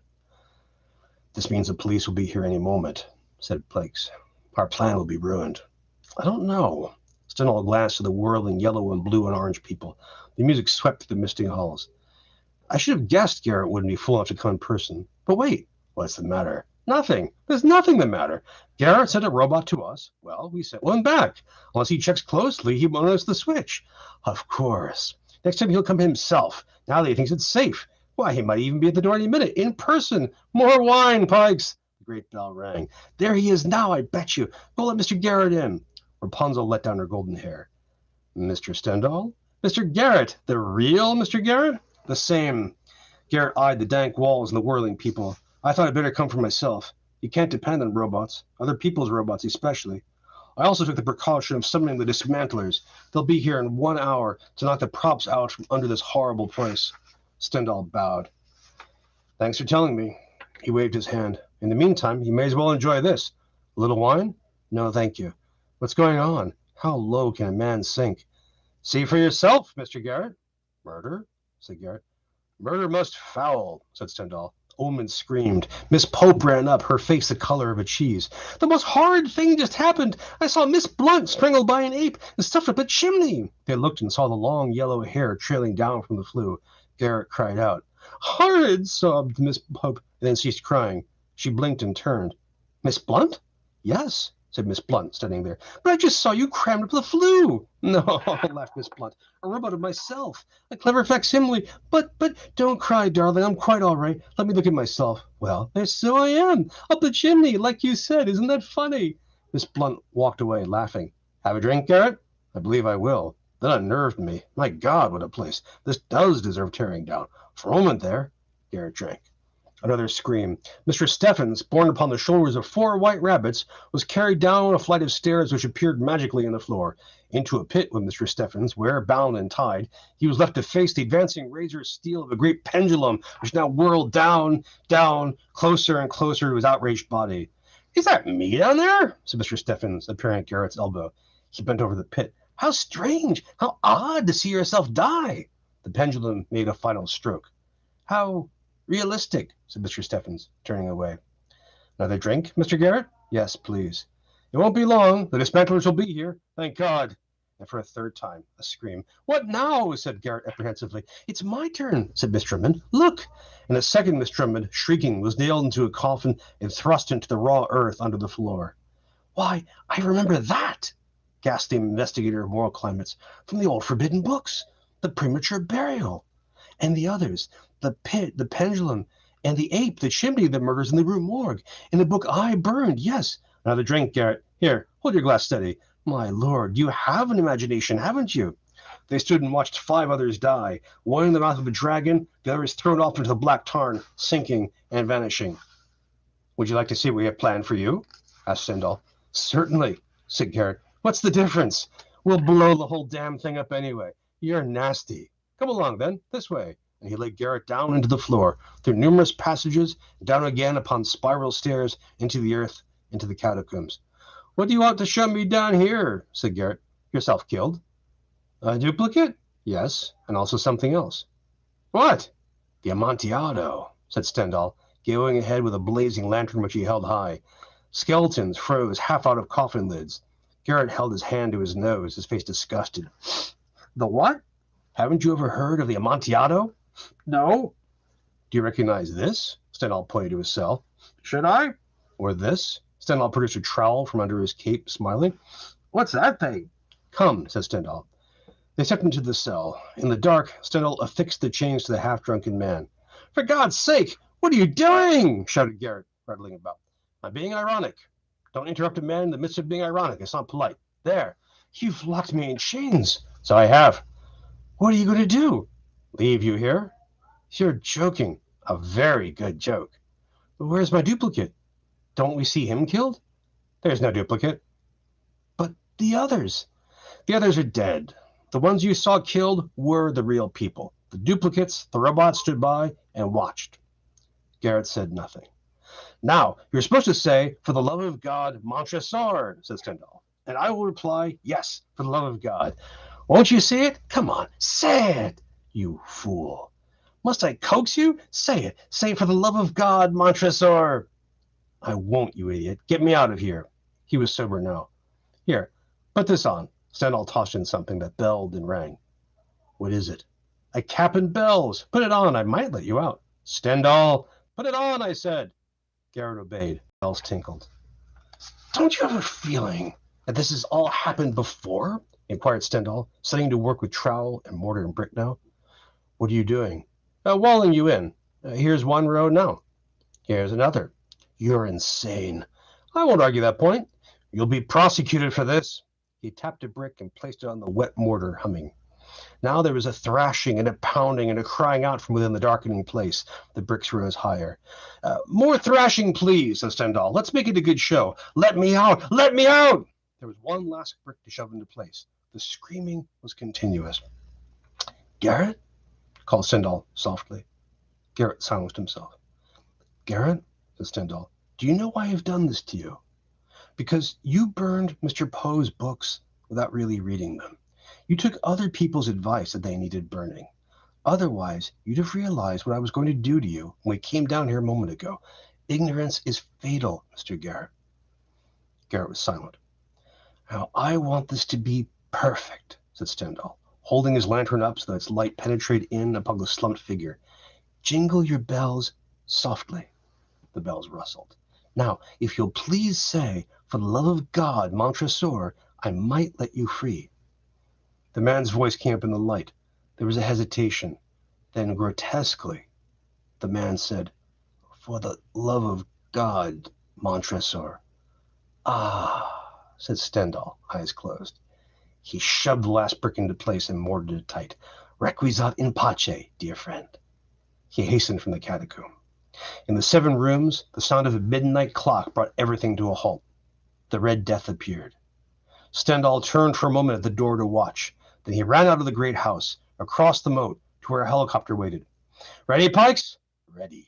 This means the police will be here any moment, said Pikes. Our plan will be ruined. I don't know. Stendhal glanced to the whirling yellow and blue and orange people. The music swept through the misty halls. I should have guessed Garrett wouldn't be fool enough to come in person. But wait, what's the matter? Nothing. There's nothing the matter. Garrett sent a robot to us. Well, we sent one back. Unless he checks closely, he won't notice the switch. Of course. Next time he'll come himself. Now that he thinks it's safe. Why, he might even be at the door any minute. In person. More wine, Pikes. The great bell rang. There he is now, I bet you. Go let Mr. Garrett in. Rapunzel let down her golden hair. Mr. Stendhal? Mr. Garrett. The real Mr. Garrett? The same. Garrett eyed the dank walls and the whirling people. I thought I'd better come for myself. You can't depend on robots, other people's robots especially. I also took the precaution of summoning the dismantlers. They'll be here in 1 hour to knock the props out from under this horrible place. Stendhal bowed. Thanks for telling me. He waved his hand. In the meantime, you may as well enjoy this. A little wine? No, thank you. What's going on? How low can a man sink? See for yourself, Mr. Garrett. Murder? Said Garrett. Murder most foul, said Stendhal. Omen screamed. Miss Pope ran up, her face the color of a cheese. The most horrid thing just happened. I saw Miss Blunt strangled by an ape and stuffed up a chimney. They looked and saw the long yellow hair trailing down from the flue. Garrett cried out. Horrid, sobbed Miss Pope, and then ceased crying. She blinked and turned. Miss Blunt? Yes, said Miss Blunt, standing there. But I just saw you crammed up the flue. No, laughed Miss Blunt. A robot of myself. A clever facsimile. But, don't cry, darling. I'm quite all right. Let me look at myself. Well, there so I am. Up the chimney, like you said. Isn't that funny? Miss Blunt walked away, laughing. Have a drink, Garrett? I believe I will. That unnerved me. My God, what a place. This does deserve tearing down. For a moment there, Garrett drank. Another scream. Mr. Steffens, borne upon the shoulders of 4 white rabbits, was carried down a flight of stairs which appeared magically in the floor, into a pit with Mr. Steffens, where, bound and tied, he was left to face the advancing razor steel of a great pendulum, which now whirled down, closer and closer to his outraged body. Is that me down there? Said Mr. Steffens, appearing at Garrett's elbow. He bent over the pit. How strange, how odd to see yourself die. The pendulum made a final stroke. How realistic, said Mr. Steffens, turning away. Another drink, Mr. Garrett? Yes, please. It won't be long. The dismantlers will be here. Thank God. And for a third time, a scream. What now? Said Garrett apprehensively. It's my turn, said Miss Drummond. Look. And a second Miss Drummond, shrieking, was nailed into a coffin and thrust into the raw earth under the floor. Why, I remember that, gasped the investigator of moral climates, from the old forbidden books. The premature burial. And the others. The pit, the pendulum, and the ape, the chimney, the murders in the Rue Morgue, in the book I burned, yes. Another drink, Garrett. Here, hold your glass steady. My lord, you have an imagination, haven't you? They stood and watched 5 others die, one in the mouth of a dragon, the others thrown off into the black tarn, sinking and vanishing. Would you like to see what we have planned for you? Asked Stendhal. Certainly, said Garrett. What's the difference? We'll blow the whole damn thing up anyway. You're nasty. Come along, then, this way. And he laid Garrett down into the floor, through numerous passages, down again upon spiral stairs, into the earth, into the catacombs. What do you want to show me down here? Said Garrett. Yourself killed. A duplicate? Yes, and also something else. What? The Amontillado, said Stendhal, going ahead with a blazing lantern which he held high. Skeletons froze half out of coffin lids. Garrett held his hand to his nose, his face disgusted. The what? Haven't you ever heard of the Amontillado? No. Do you recognize this? Stendhal pointed to his cell. Should I? Or this? Stendhal produced a trowel from under his cape, smiling. What's that thing? Come, said Stendhal. They stepped into the cell. In the dark, Stendhal affixed the chains to the half-drunken man. For God's sake, what are you doing? Shouted Garrett, rattling about. I'm being ironic. Don't interrupt a man in the midst of being ironic. It's not polite. There. You've locked me in chains. So I have. What are you going to do? Leave you here? You're joking. A very good joke. But where's my duplicate? Don't we see him killed? There's no duplicate. But the others? The others are dead. The ones you saw killed were the real people. The duplicates, the robots stood by and watched. Garrett said nothing. Now, you're supposed to say, for the love of God, Montresor, said Stendhal. And I will reply, yes, for the love of God. Won't you say it? Come on, say it, you fool. Must I coax you? Say it. Say, for the love of God, Montresor. I won't, you idiot. Get me out of here. He was sober now. Here, put this on. Stendhal tossed in something that belled and rang. What is it? A cap and bells. Put it on. I might let you out. Stendhal, put it on, I said. Garrett obeyed. Bells tinkled. Don't you have a feeling that this has all happened before? Inquired Stendhal, setting to work with trowel and mortar and brick now. What are you doing? Walling you in. Here's one road now. Here's another. You're insane. I won't argue that point. You'll be prosecuted for this. He tapped a brick and placed it on the wet mortar, humming. Now there was a thrashing and a pounding and a crying out from within the darkening place. The bricks rose higher. More thrashing, please, said Stendhal. Let's make it a good show. Let me out! Let me out! There was one last brick to shove into place. The screaming was continuous. Garrett? Called Stendhal softly. Garrett silenced himself. Garrett, said Stendhal, do you know why I've done this to you? Because you burned Mr. Poe's books without really reading them. You took other people's advice that they needed burning. Otherwise, you'd have realized what I was going to do to you when we came down here a moment ago. Ignorance is fatal, Mr. Garrett. Garrett was silent. Now, I want this to be perfect, said Stendhal, holding his lantern up so that its light penetrated in upon the slumped figure. Jingle your bells softly. The bells rustled. Now, if you'll please say, for the love of God, Montresor, I might let you free. The man's voice came up in the light. There was a hesitation. Then, grotesquely, the man said, for the love of God, Montresor. Ah, said Stendhal, eyes closed. He shoved the last brick into place and mortared it tight. Requiescat in pace, dear friend. He hastened from the catacomb. In the 7 rooms, the sound of a midnight clock brought everything to a halt. The Red Death appeared. Stendhal turned for a moment at the door to watch. Then he ran out of the great house, across the moat, to where a helicopter waited. Ready, Pikes? Ready.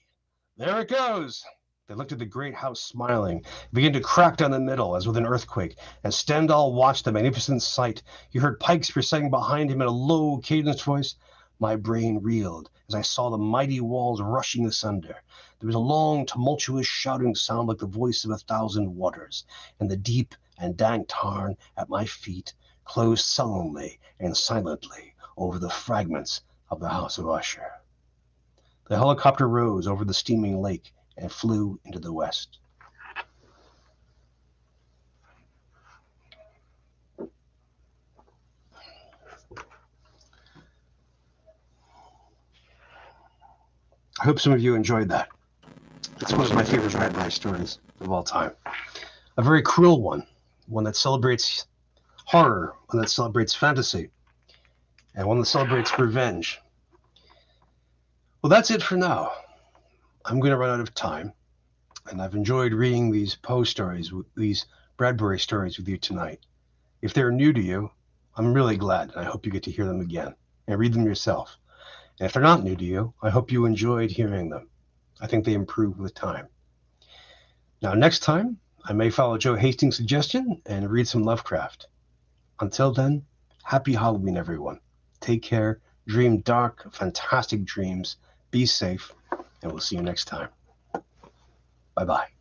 There it goes. They looked at the great house, smiling. It began to crack down the middle, as with an earthquake. As Stendhal watched the magnificent sight, he heard Pikes reciting behind him in a low, cadenced voice. My brain reeled as I saw the mighty walls rushing asunder. There was a long, tumultuous shouting sound like the voice of 1,000 waters, and the deep and dank tarn at my feet closed sullenly and silently over the fragments of the House of Usher. The helicopter rose over the steaming lake and flew into the west. I hope some of you enjoyed that. It's one of my favorite Bradbury stories of all time. A very cruel one that celebrates horror, one that celebrates fantasy, and one that celebrates revenge. Well, that's it for now. I'm going to run out of time, and I've enjoyed reading these Poe stories, these Bradbury stories with you tonight. If they're new to you, I'm really glad, and I hope you get to hear them again and read them yourself. And if they're not new to you, I hope you enjoyed hearing them. I think they improve with time. Now, next time, I may follow Joe Hastings' suggestion and read some Lovecraft. Until then, happy Halloween, everyone. Take care, dream dark, fantastic dreams, be safe, and we'll see you next time. Bye-bye.